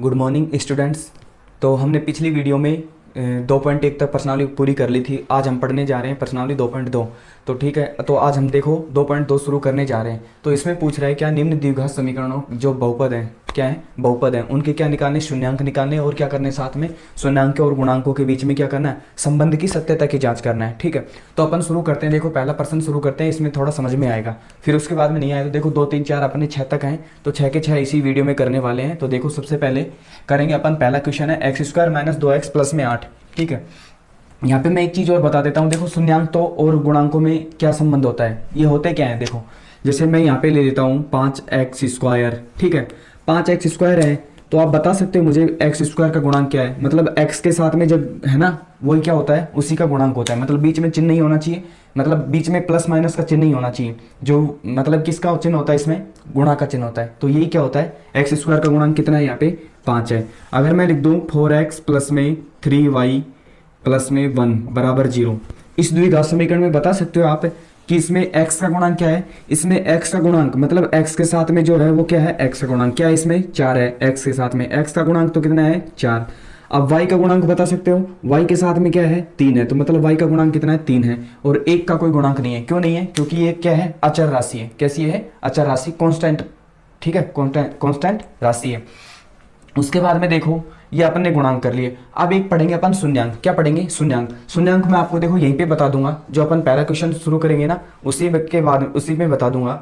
Good morning students. तो हमने पिछली वीडियो में 2.1 तक प्रश्नावली पूरी कर ली थी। आज हम पढ़ने जा रहे हैं प्रश्नावली 2.2। तो ठीक है, तो आज हम देखो 2.2 शुरू करने जा रहे हैं। तो इसमें पूछ रहा है क्या निम्न द्विघात समीकरणों जो बहुपद हैं, क्या है बहुपद हैं, उनके क्या निकालने, शून्यांक निकालने और क्या करने साथ में शून्यांक और गुणांकों के बीच में क्या करना है, संबंध की सत्यता की जांच करना है। ठीक है, तो अपन शुरू करते हैं। देखो पहला प्रश्न शुरू करते हैं, इसमें थोड़ा समझ में आएगा, फिर उसके बाद में नहीं आएगा। तो देखो 2 3 4 अपने 6 तक हैं, तो 6 के 6 इसी वीडियो में करने वाले हैं। तो देखो सबसे पहले करेंगे अपन, पहला क्वेश्चन है x² - 2x प्लस में 8। ठीक है, यहाँ पे मैं एक चीज़ और बता देता हूँ। देखो शून्यांकों और गुणांकों में क्या संबंध होता है, ये होते क्या है। देखो जैसे मैं यहाँ पे ले लेता हूँ 5x²। ठीक है, 5x² है, तो आप बता सकते हो मुझे x² का गुणांक क्या है। मतलब x के साथ में जब है ना, वही क्या होता है, उसी का गुणांक होता है। मतलब बीच में चिन्ह नहीं होना चाहिए, मतलब बीच में प्लस माइनस का चिन्ह नहीं होना चाहिए। जो मतलब किसका चिन्ह होता है, इसमें गुणा का चिन्ह होता है। तो यही क्या होता है, x² का गुणांक कितना है, यहाँ पे 5 है। अगर मैं लिख दूँ 4x प्लस में 3y प्लस में 1 बराबर 0, इस द्विघात समीकरण में बता सकते हो आप कि इसमें x का गुणांक क्या है। इसमें x का गुणांक मतलब x के साथ में जो है वो क्या है, x का गुणांक क्या है, इसमें 4 है। x के साथ में x का गुणांक तो कितना है, 4। अब y का गुणांक बता सकते हो, y के साथ में क्या है, 3 है। तो मतलब y का गुणांक कितना है, 3 है। और 1 का कोई गुणांक नहीं है। क्यों नहीं है, क्योंकि ये क्या है, अचर राशि है। कैसी है, अचर राशि, कांस्टेंट। ठीक है, कांस्टेंट राशि है। उसके बाद में देखो ये अपन ने गुणांक कर लिए। अब एक पढ़ेंगे अपन शून्यांक। क्या पढ़ेंगे, शून्यांक। शून्यांक मैं आपको देखो यहीं पे बता दूंगा, जो अपन पहला क्वेश्चन शुरू करेंगे ना, उसी के बाद उसी में बता दूंगा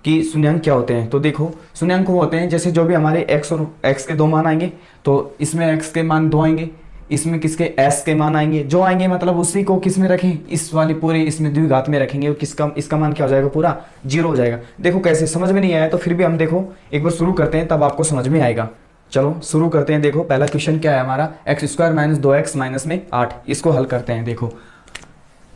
कि शून्यांक क्या होते हैं। तो देखो शून्यांक वो होते हैं जैसे जो भी हमारे x और x के 2 मान आएंगे, तो इसमें x के मान 2 आएंगे, इसमें किसके s के मान आएंगे, जो आएंगे मतलब उसी को किस में रखें, इस वाली पूरे इसमें द्विघात में रखेंगे, और किसका इसका मान क्या हो जाएगा, पूरा 0 हो जाएगा। देखो कैसे, समझ में नहीं आया तो फिर भी हम देखो एक बार शुरू करते हैं, तब आपको समझ में आएगा। चलो शुरू करते हैं। देखो पहला क्वेश्चन क्या है हमारा, x² - 2x - 8। इसको हल करते हैं। देखो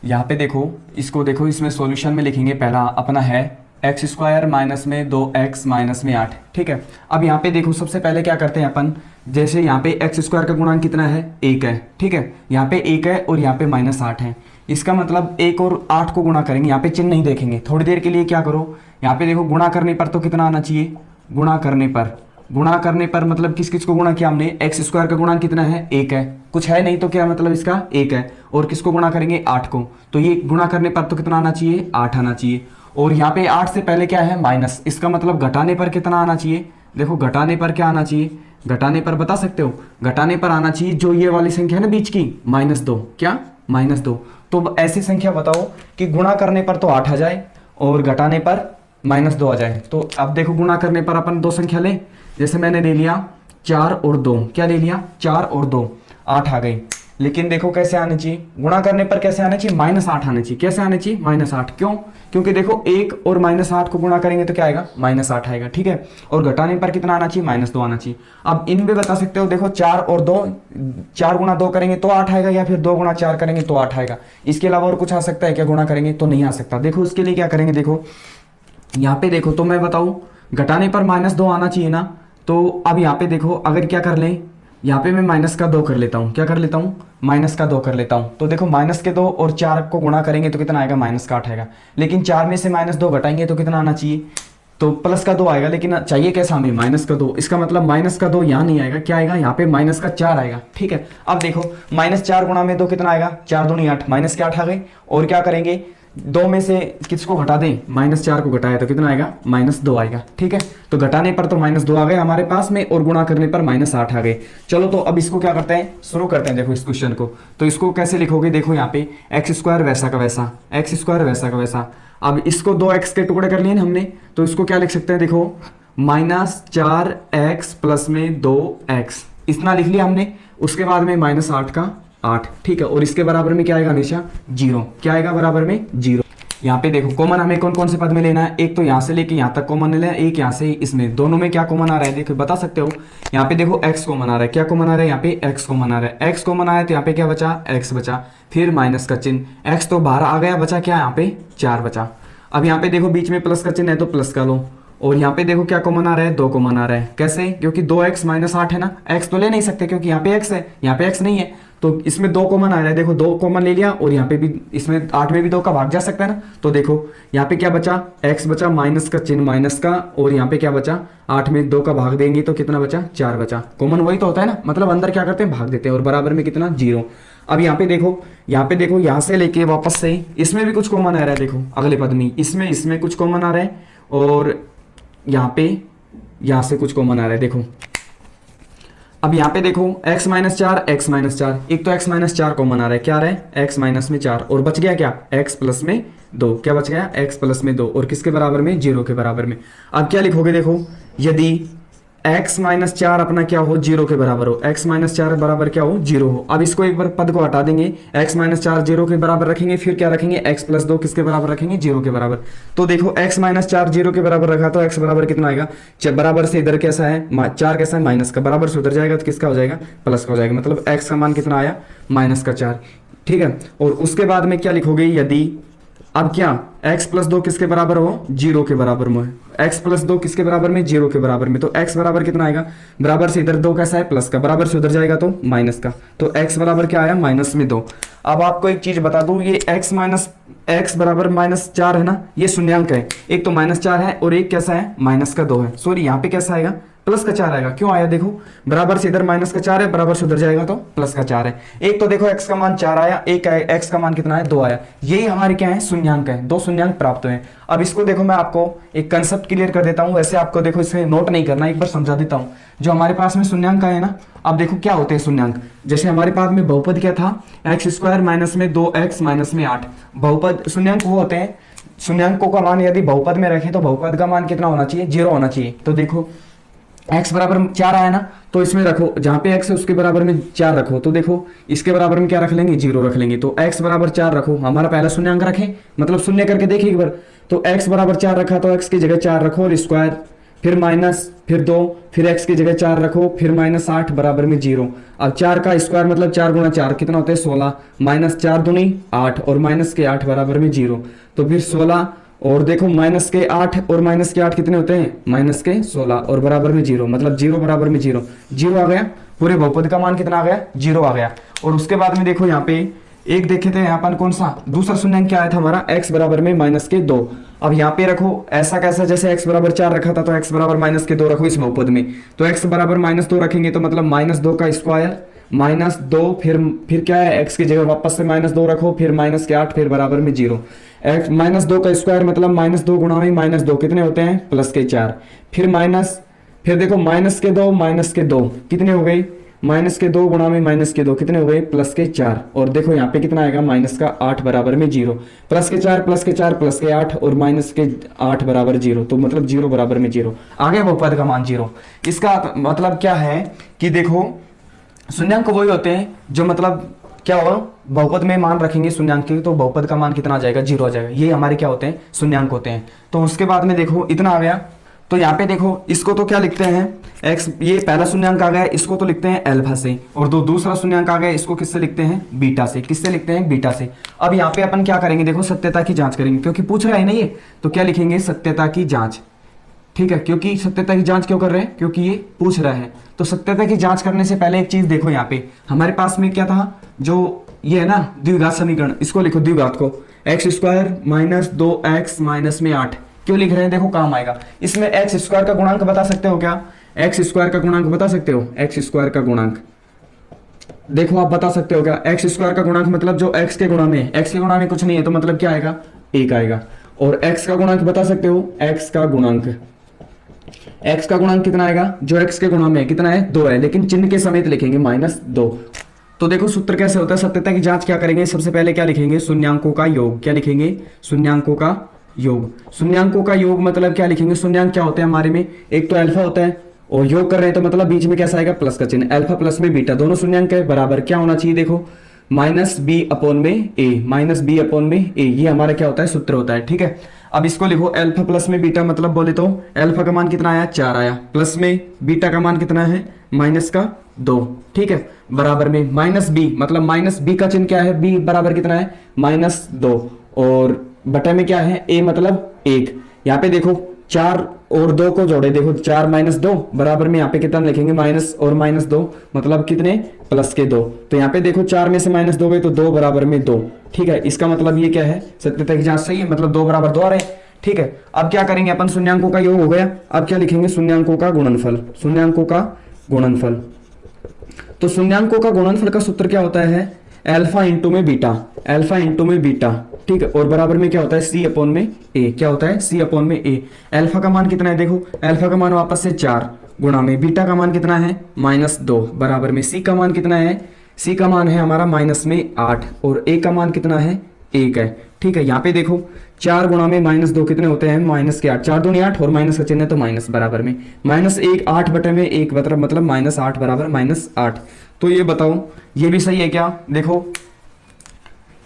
यहाँ पे देखो, इसको देखो, इसमें सॉल्यूशन में लिखेंगे। पहला अपना है x² - 2x - 8। ठीक है, अब यहाँ पे देखो सबसे पहले क्या करते हैं अपन, जैसे यहाँ पे x² का गुणांक कितना है, 1 है। ठीक है, यहाँ पे 1 है और यहाँ पे -8 है। इसका मतलब 1 और 8 को गुणा करेंगे, यहाँ पे चिन्ह नहीं देखेंगे। थोड़ी देर के लिए क्या करो, यहाँ पे देखो गुणा करने पर तो कितना आना चाहिए, गुणा करने पर मतलब किस किस को गुणा किया हमने, x² का गुणांक कितना है, 1 है। कुछ है नहीं तो क्या मतलब इसका 1 है। और किसको गुणा करेंगे, 8 को। तो ये गुणा करने पर तो कितना आना चाहिए, 8 आना चाहिए। और यहाँ पे 8 से पहले क्या है, माइनस। इसका मतलब घटाने पर कितना आना चाहिए, देखो घटाने पर क्या आना चाहिए, घटाने पर बता सकते हो, घटाने पर आना चाहिए जो ये वाली संख्या है ना बीच की, -2। क्या, -2। तो ऐसी संख्या बताओ कि गुणा करने पर तो 8 आ जाए और घटाने पर -2 आ जाए। तो अब देखो गुणा करने पर अपन 2 संख्या लें, जैसे मैंने ले लिया 4 और 2। क्या ले लिया, 4 और 2, 8 आ गई। लेकिन देखो कैसे आने चाहिए, गुणा करने पर कैसे आने चाहिए, -8 आने चाहिए। कैसे आने चाहिए, -8। क्यों, क्योंकि देखो 1 और -8 को गुणा करेंगे तो क्या आएगा, -8 आएगा। ठीक है, और घटाने पर कितना आना चाहिए, -2 आना चाहिए। अब इनमें बता सकते हो, देखो 4 और 2, 4 गुणा 2 करेंगे तो 8 आएगा, या फिर 2 गुणा 4 करेंगे तो 8 आएगा। इसके अलावा और कुछ आ सकता है क्या, गुणा करेंगे तो नहीं आ सकता। देखो उसके लिए क्या करेंगे, देखो यहाँ पे देखो, तो मैं बताऊं घटाने पर -2 आना चाहिए ना। तो अब यहाँ पे देखो अगर क्या कर लें, यहाँ पे मैं -2 कर लेता हूँ। क्या कर लेता हूँ, -2 कर लेता हूँ। तो देखो -2 और 4 को गुणा करेंगे तो कितना आएगा, -8 आएगा। लेकिन 4 में से -2 घटाएंगे तो कितना आना चाहिए, तो +2 आएगा। लेकिन चाहिए कैसा हमें, -2। इसका मतलब -2 यहाँ नहीं आएगा, क्या आएगा, यहाँ पे -4 आएगा। ठीक है, अब देखो -4 गुणा में 2 कितना आएगा, 4 दूनी 8, -8 आ गए। और क्या करेंगे, 2 में से किसको घटा दें, -4 को घटाया तो कितना आएगा, -2 आएगा। ठीक है, तो घटाने पर तो -2 आ गए हमारे पास में, और गुणा करने पर -8 आ गए। चलो तो अब इसको क्या करते हैं, शुरू करते हैं। देखो इस क्वेश्चन को, तो इसको कैसे लिखोगे, देखो यहाँ पे x² वैसा का वैसा, x² वैसा का वैसा। अब इसको 2x के टुकड़े कर लिए ना हमने, तो इसको क्या लिख सकते हैं, देखो -4x प्लस में 2x, इतना लिख लिया हमने। उसके बाद में -8 का 8। ठीक है, और इसके बराबर में क्या आएगा, हमेशा 0। क्या आएगा, बराबर में 0। यहाँ पे देखो कॉमन हमें कौन कौन से पद में लेना है, एक तो यहाँ से लेके यहाँ तक कॉमन लेना है, एक यहाँ से इसमें, दोनों में क्या कॉमन आ रहा है, देखो बता सकते हो। यहाँ पे देखो x कॉमन आ रहा है, क्या कॉमन आ रहा है, यहाँ पे x कॉमन आ रहा है। x कॉमन आया तो यहाँ पे क्या बचा, x बचा, फिर माइनस का चिन्ह, x तो बाहर आ गया, बचा क्या, यहाँ पे 4 बचा। अब यहाँ पे देखो बीच में प्लस का चिन्ह है तो प्लस का लो, और यहाँ पे देखो क्या कॉमन आ रहा है, 2 कॉमन आ रहा है। कैसे, क्योंकि 2x - 8 है ना, x तो ले नहीं सकते क्योंकि यहाँ पे x है, यहाँ पे x नहीं है। तो इसमें 2 कॉमन आ रहा है, देखो 2 कॉमन ले लिया, और यहाँ पे भी इसमें 8 में भी 2 का भाग जा सकता है ना। तो देखो यहाँ पे क्या बचा, x बचा, माइनस का चिन्ह माइनस का, और यहाँ पे क्या बचा, 8 में 2 का भाग देंगे तो कितना बचा, 4 बचा। कॉमन वही तो होता है ना, मतलब अंदर क्या करते हैं, भाग देते हैं, और बराबर में कितना, 0। अब यहाँ पे देखो, यहाँ से लेके वापस से इसमें भी कुछ कॉमन आ रहा है, देखो अगले पद में इसमें कुछ कॉमन आ रहा है, और यहाँ से कुछ कॉमन आ रहा है, देखो। अब यहाँ पे देखो x माइनस 4, एक तो x माइनस 4 कॉमन आ रहा है, क्या आ रहा है, x माइनस में 4, और बच गया क्या, x प्लस में 2, क्या बच गया, x प्लस में 2, और किसके बराबर में, 0 के बराबर में। अब क्या लिखोगे, देखो यदि x माइनस 4 अपना क्या हो, 0 के बराबर हो, x माइनस 4 बराबर क्या हो, 0 हो। अब इसको एक बार पद को हटा देंगे, x माइनस 4 0 के बराबर रखेंगे, फिर क्या रखेंगे, x प्लस 2 किसके बराबर रखेंगे, 0 के बराबर। तो देखो x माइनस 4 0 के बराबर रखा, तो x बराबर कितना आएगा, बराबर से इधर कैसा है, 4 कैसा है, माइनस का, बराबर से उधर जाएगा तो किसका हो जाएगा, प्लस का हो जाएगा, मतलब x का मान कितना आया, माइनस का 4, ठीक है। और उसके बाद में क्या लिखोगे, यदि अब क्या x प्लस 2 किसके बराबर हो, 0 के बराबर में, x प्लस 2 किसके बराबर में, 0 के बराबर में, तो x बराबर कितना आएगा, बराबर से इधर 2 कैसा है, प्लस का, बराबर से उधर जाएगा तो माइनस का, तो x बराबर क्या आया, माइनस में 2। अब आपको एक चीज बता दूं, ये x बराबर माइनस 4 है ना, ये शून्यांक है, एक तो माइनस 4 है और एक कैसा है, माइनस का 2 है, सॉरी यहाँ पे कैसा आएगा, प्लस का 4 आएगा। क्यों आया, देखो बराबर से इधर माइनस का 4 है, बराबर से उधर जाएगा तो प्लस का 4 है। एक तो देखो x का मान 4 आया, एक x का मान कितना है, 2 आया, यही हमारे क्या है, शून्यांक है, 2 शून्यांक प्राप्त हुए। अब इसको देखो मैं आपको एक कंसेप्ट क्लियर कर देता हूं, वैसे आपको देखो इसे नोट नहीं करना, एक बार समझा देता हूं। जो हमारे पास में शून्यांक है ना, अब देखो क्या होते हैं शून्यांक, जैसे हमारे पास में बहुपद क्या था, x² माइनस में 2x माइनस में 8, बहुपद शून्यांक वो होते हैं, शून्यांकों का मान यदि बहुपद में रखें तो बहुपद का मान कितना होना चाहिए, 0 होना चाहिए। तो देखो x बराबर 4 आया ना, तो इसमें रखो, जहां पे x है उसके बराबर में 4 रखो, तो देखो इसके बराबर में क्या रख लेंगे, 0 रख लेंगे। तो x बराबर 4 रखो, हमारा पहला शून्यांक रखें, मतलब शून्य करके देखिए एक बार, तो x बराबर 4 रखा, तो x की जगह 4 रखो और स्क्वायर, फिर माइनस, फिर 2, फिर x की जगह 4 रखो, फिर माइनस 8 बराबर में 0। अब 4 का स्क्वायर मतलब 4 गुणा 4 कितना होता है, 16, माइनस 4 दूनी 8, और माइनस के 8 बराबर में 0, तो फिर 16, और देखो माइनस के 8 और माइनस के 8 कितने होते हैं, माइनस के 16, और बराबर में 0, मतलब 0 बराबर में 0, 0 आ गया, पूरे बहुपद का मान कितना आ गया, 0 आ गया। और उसके बाद में देखो यहाँ पे एक देखे थे, यहाँ पर कौन सा दूसरा शून्यांक क्या आया था हमारा, x बराबर में माइनस के 2। अब यहाँ पे रखो ऐसा कैसा, जैसे x बराबर 4 रखा था, तो x बराबर माइनस के 2 रखो इस बहुपद में, तो x बराबर माइनस 2 रखेंगे, तो मतलब माइनस 2 का स्क्वायर, माइनस 2, फिर क्या है, x की जगह वापस से माइनस 2 रखो, फिर माइनस के 8, फिर बराबर में 0। x माइनस 2 का स्क्वायर मतलब माइनस 2 गुणा में माइनस 2 कितने होते हैं, प्लस के 4, फिर माइनस, फिर देखो माइनस के 2 माइनस के 2 कितने हो गए, माइनस के 2 गुणा में माइनस के 2 कितने हो गए, प्लस के 4, और देखो यहाँ पे कितना आएगा, माइनस का 8 बराबर में 0, प्लस के 4 प्लस के 4 प्लस के 8 और माइनस के 8 बराबर 0, तो मतलब 0 बराबर में 0 आ गया, बहुपद का मान 0। इसका मतलब क्या है कि देखो शून्यांक वही होते हैं जो मतलब क्या हो, बहुपद में मान रखेंगे शून्यांक के, तो बहुपद का मान कितना आ जाएगा, 0 आ जाएगा, ये हमारे क्या होते हैं, शून्यांक होते हैं। तो उसके बाद में देखो इतना आ गया, तो यहाँ पे देखो इसको तो क्या लिखते हैं, x, ये पहला शून्यांक आ गया, इसको तो लिखते हैं अल्फा से, और दूसरा शून्यांक आ गया, इसको किससे लिखते हैं, बीटा से, किससे लिखते हैं, बीटा से। अब यहाँ पे अपन क्या करेंगे, देखो सत्यता की जांच करेंगे, क्योंकि पूछ रहा है ना ये, तो क्या लिखेंगे, सत्यता की जांच, ठीक है। क्योंकि सत्यता की जांच क्यों कर रहे हैं, क्योंकि ये पूछ रहा है। तो सत्यता की जांच करने से पहले एक चीज देखो, यहाँ पे हमारे पास में क्या था, जो ये है ना द्विघात समीकरण, इसको लिखो द्विघात को, x² माइनस 2x माइनस में 8 क्यों लिख रहे हैं, देखो काम आएगा। इसमें x² का गुणांक बता सकते हो क्या, x² का गुणांक बता सकते हो, x² का गुणांक देखो आप बता सकते हो क्या, x² का गुणांक मतलब जो x के गुणा में, x के गुणा में कुछ नहीं है, तो मतलब क्या आएगा, 1 आएगा। और x का गुणांक बता सकते हो, x का गुणांक कितना आएगा, जो x के गुणा में है कितना है, 2 है, लेकिन चिन्ह के समेत लिखेंगे -2। तो देखो सूत्र कैसे होता है, सत्यता की जांच क्या करेंगे, सबसे पहले क्या लिखेंगे, शून्यांकों का योग, क्या लिखेंगे, शून्यांकों का योग। शून्यांकों का योग मतलब क्या लिखेंगे, शून्यांक क्या होते हैं हमारे में, एक तो अल्फा होता है, और योग कर रहे हैं तो मतलब बीच में कैसा आएगा, प्लस का चिन्ह, अल्फा प्लस में बीटा, दोनों शून्यांक है, बराबर क्या होना चाहिए, देखो -b/a, ये हमारा क्या होता है, सूत्र होता है, ठीक है। अब इसको लिखो अल्फा प्लस में बीटा, मतलब बोले तो अल्फा का मान कितना आया, 4 आया, प्लस में बीटा का मान कितना है, -2, ठीक है, बराबर में -b, मतलब -b का चिन्ह क्या है, b बराबर कितना है, -2, और बटा में क्या है, a मतलब 1। यहाँ पे देखो 4 और 2 को जोड़े, देखो 4 माइनस 2 बराबर में यहाँ पे कितना लिखेंगे, माइनस और माइनस 2 मतलब कितने, प्लस के 2। तो यहाँ पे देखो 4 में से माइनस 2 गए तो 2 बराबर में 2। ठीक है, इसका मतलब ये क्या है, सत्यता की जांच सही है, मतलब 2 बराबर 2 आ रहे हैं। ठीक है, अब क्या करेंगे अपन, शून्यांकों का योग हो गया, अब क्या लिखेंगे, शून्यांकों का गुणनफल। शून्यांकों का गुणनफल, तो शून्यांकों का गुणनफल का सूत्र क्या होता है, अल्फा इंटू में बीटा, अल्फा इंटू में बीटा। ठीक है, और बराबर में क्या होता है, सी अपॉन में ए। क्या होता है, सी अपॉन में ए। अल्फा का मान कितना है, देखो अल्फा का मान वापस से 4 गुणा में बीटा का मान कितना है, -2 बराबर में सी का मान कितना है, सी का मान है हमारा -8 और ए का मान कितना है, 1 है। ठीक है, यहाँ पे देखो 4 गुणा में -2 कितने होते हैं, -8, 4 दूनी 8 और माइनस का चिन्ह है तो माइनस बराबर में -1, 8 बटे में 1 मतलब -8 बराबर -8। तो ये बताओ ये भी सही है क्या, देखो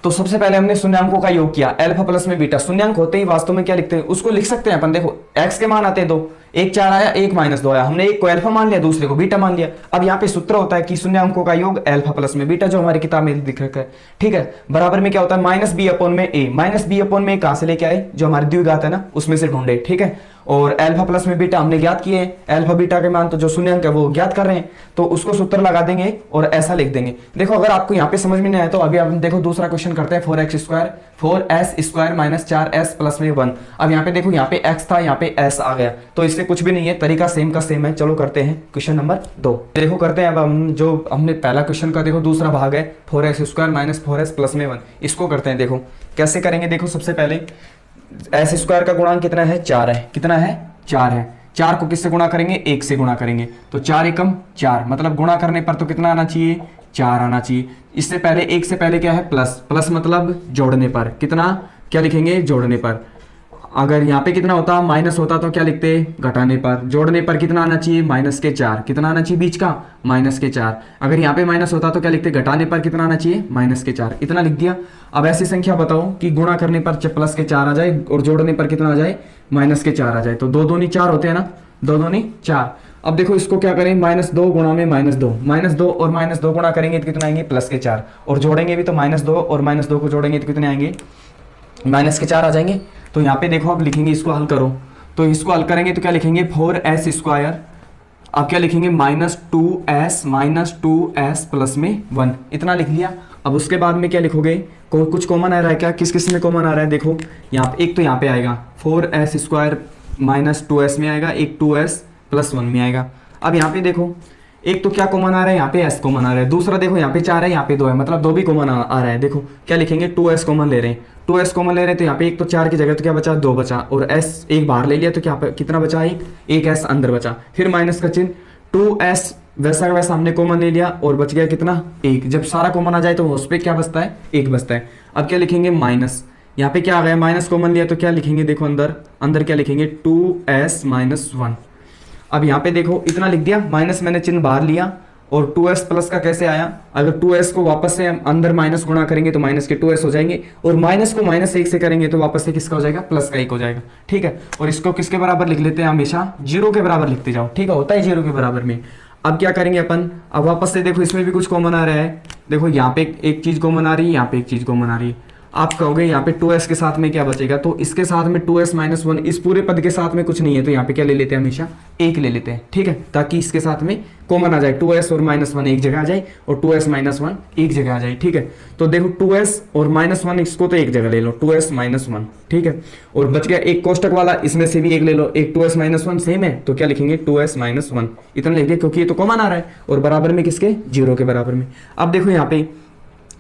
तो सबसे पहले हमने शून्यांकों का योग किया, अल्फा प्लस में बीटा। शून्यांक होते ही वास्तव में क्या लिखते हैं, उसको लिख सकते हैं अपन, देखो x के मान आते हैं 2, एक 4 आया, एक -2 आया, हमने एक को अल्फा मान लिया, दूसरे को बीटा मान लिया। अब यहाँ पे सूत्र होता है कि शून्यांकों का योग अल्फा प्लस में बीटा, जो हमारी किताब में दिख रखा है। ठीक है, बराबर में क्या होता है, -b अपॉन में a। -b अपॉन में कहां से लेके आए, जो हमारी द्विघात है ना उसमें से ढूंढे। ठीक है, और अल्फा प्लस में बीटा हमने ज्ञात किए हैं, अल्फा बीटा के मान तो जो शून्यांक है वो ज्ञात कर रहे हैं, तो उसको सूत्र लगा देंगे और ऐसा लिख देंगे। देखो अगर आपको यहाँ पे समझ में नहीं आया तो अभी आप देखो दूसरा क्वेश्चन करते हैं, 4s² माइनस 4s प्लस में 1। अब यहाँ पे देखो, यहाँ पे x था, यहाँ पे s आ गया, तो इससे कुछ भी नहीं है, तरीका सेम का सेम है। चलो करते हैं क्वेश्चन नंबर 2। देखो करते हैं, अब हम जो हमने पहला क्वेश्चन का देखो दूसरा भाग है 4x² माइनस 4s प्लस में 1, इसको करते हैं। देखो कैसे करेंगे, देखो सबसे पहले s² का गुणांक कितना है, 4 है, कितना है, 4 है। 4 को किससे गुणा करेंगे, 1 से गुणा करेंगे, तो 4 एकम 4 मतलब गुणा करने पर तो कितना आना चाहिए, 4 आना चाहिए। इससे पहले 1 से पहले क्या है, प्लस, प्लस मतलब जोड़ने पर, कितना, क्या लिखेंगे, जोड़ने पर। अगर यहाँ पे कितना होता, माइनस होता तो क्या लिखते, घटाने पर। जोड़ने पर कितना आना चाहिए, -4, कितना आना चाहिए बीच का, -4। अगर यहाँ पे माइनस होता तो क्या लिखते, घटाने पर कितना आना चाहिए, -4, इतना लिख दिया। अब ऐसी संख्या बताओ कि गुणा करने पर +4 आ जाए और जोड़ने पर कितना आ जाए, -4 आ जाए। तो 2 दूनी 4 होते हैं ना, 2 दूनी 4। अब देखो इसको क्या करें, -2 गुणा में -2, -2 और -2 गुणा करेंगे तो कितना आएंगे, +4, और जोड़ेंगे भी तो -2 और -2 को जोड़ेंगे तो कितने आएंगे, -4 आ जाएंगे। तो यहाँ पे देखो अब लिखेंगे, इसको हल करो, तो इसको हल करेंगे तो क्या लिखेंगे, 4s², अब क्या लिखेंगे, -2s प्लस में 1, इतना लिख लिया। अब उसके बाद में क्या लिखोगे, कुछ कॉमन आ रहा है क्या, किस किस में कॉमन आ रहा है, देखो यहाँ पे एक तो यहाँ पे आएगा 4s² माइनस 2s में आएगा, एक 2s प्लस 1 में आएगा। अब यहाँ पे देखो एक तो क्या कॉमन आ रहा है, यहाँ पे s कॉमन आ रहा है, दूसरा देखो यहाँ पे 4 है, यहाँ पे 2 है, मतलब 2 भी कॉमन आ रहा है। देखो क्या लिखेंगे, 2s कॉमन ले रहे हैं, 2s कॉमन ले रहे हैं, तो यहाँ पे एक तो 4 की जगह तो क्या बचा, 2 बचा, और s एक बाहर ले लिया तो क्या कितना बचा, एक s अंदर बचा, फिर माइनस का चिन्ह, 2s वैसा का वैसा हमने कॉमन ले लिया और बच गया कितना, 1। जब सारा कॉमन आ जाए तो उस पर क्या बचता है, 1 बचता है। अब क्या लिखेंगे, माइनस, यहाँ पे क्या आ गया, माइनस कॉमन लिया तो क्या लिखेंगे, देखो अंदर अंदर क्या लिखेंगे, 2s माइनस 1। अब यहाँ पे देखो इतना लिख दिया, माइनस मैंने चिन्ह बाहर लिया, और 2s प्लस का कैसे आया, अगर 2s को वापस से अंदर माइनस गुणा करेंगे तो माइनस के 2s हो जाएंगे, और माइनस को -1 से करेंगे तो वापस से किसका हो जाएगा, प्लस का 1 हो जाएगा। ठीक है, और इसको किसके बराबर लिख लेते हैं, हमेशा 0 के बराबर लिखते जाओ। ठीक है, होता है 0 के बराबर में। अब क्या करेंगे अपन, अब वापस से देखो इसमें भी कुछ कॉमन आ रहा है, देखो यहाँ पे एक चीज कॉमन आ रही है, यहाँ पे एक चीज कॉमन आ रही है। आप कहोगे यहाँ पे 2s के साथ में क्या बचेगा, तो इसके साथ में 2s माइनस 1, इस पूरे पद के साथ में कुछ नहीं है, तो यहाँ पे क्या ले लेते हैं, हमेशा 1 ले लेते हैं। ठीक है, ताकि इसके साथ में कॉमन आ जाए, 2s और -1 एक जगह आ जाए और 2s माइनस 1 एक जगह आ जाए। ठीक है, तो देखो 2s और -1 इसको तो एक जगह ले लो, 2s माइनस 1। ठीक है, और बच गया एक कोष्टक वाला, इसमें से भी एक ले लो, एक 2s माइनस 1 सेम है तो क्या लिखेंगे, 2s माइनस 1, इतना लिख दिया, क्योंकि ये तो कॉमन आ रहा है और बराबर में किसके, 0 के बराबर में। अब देखो यहाँ पे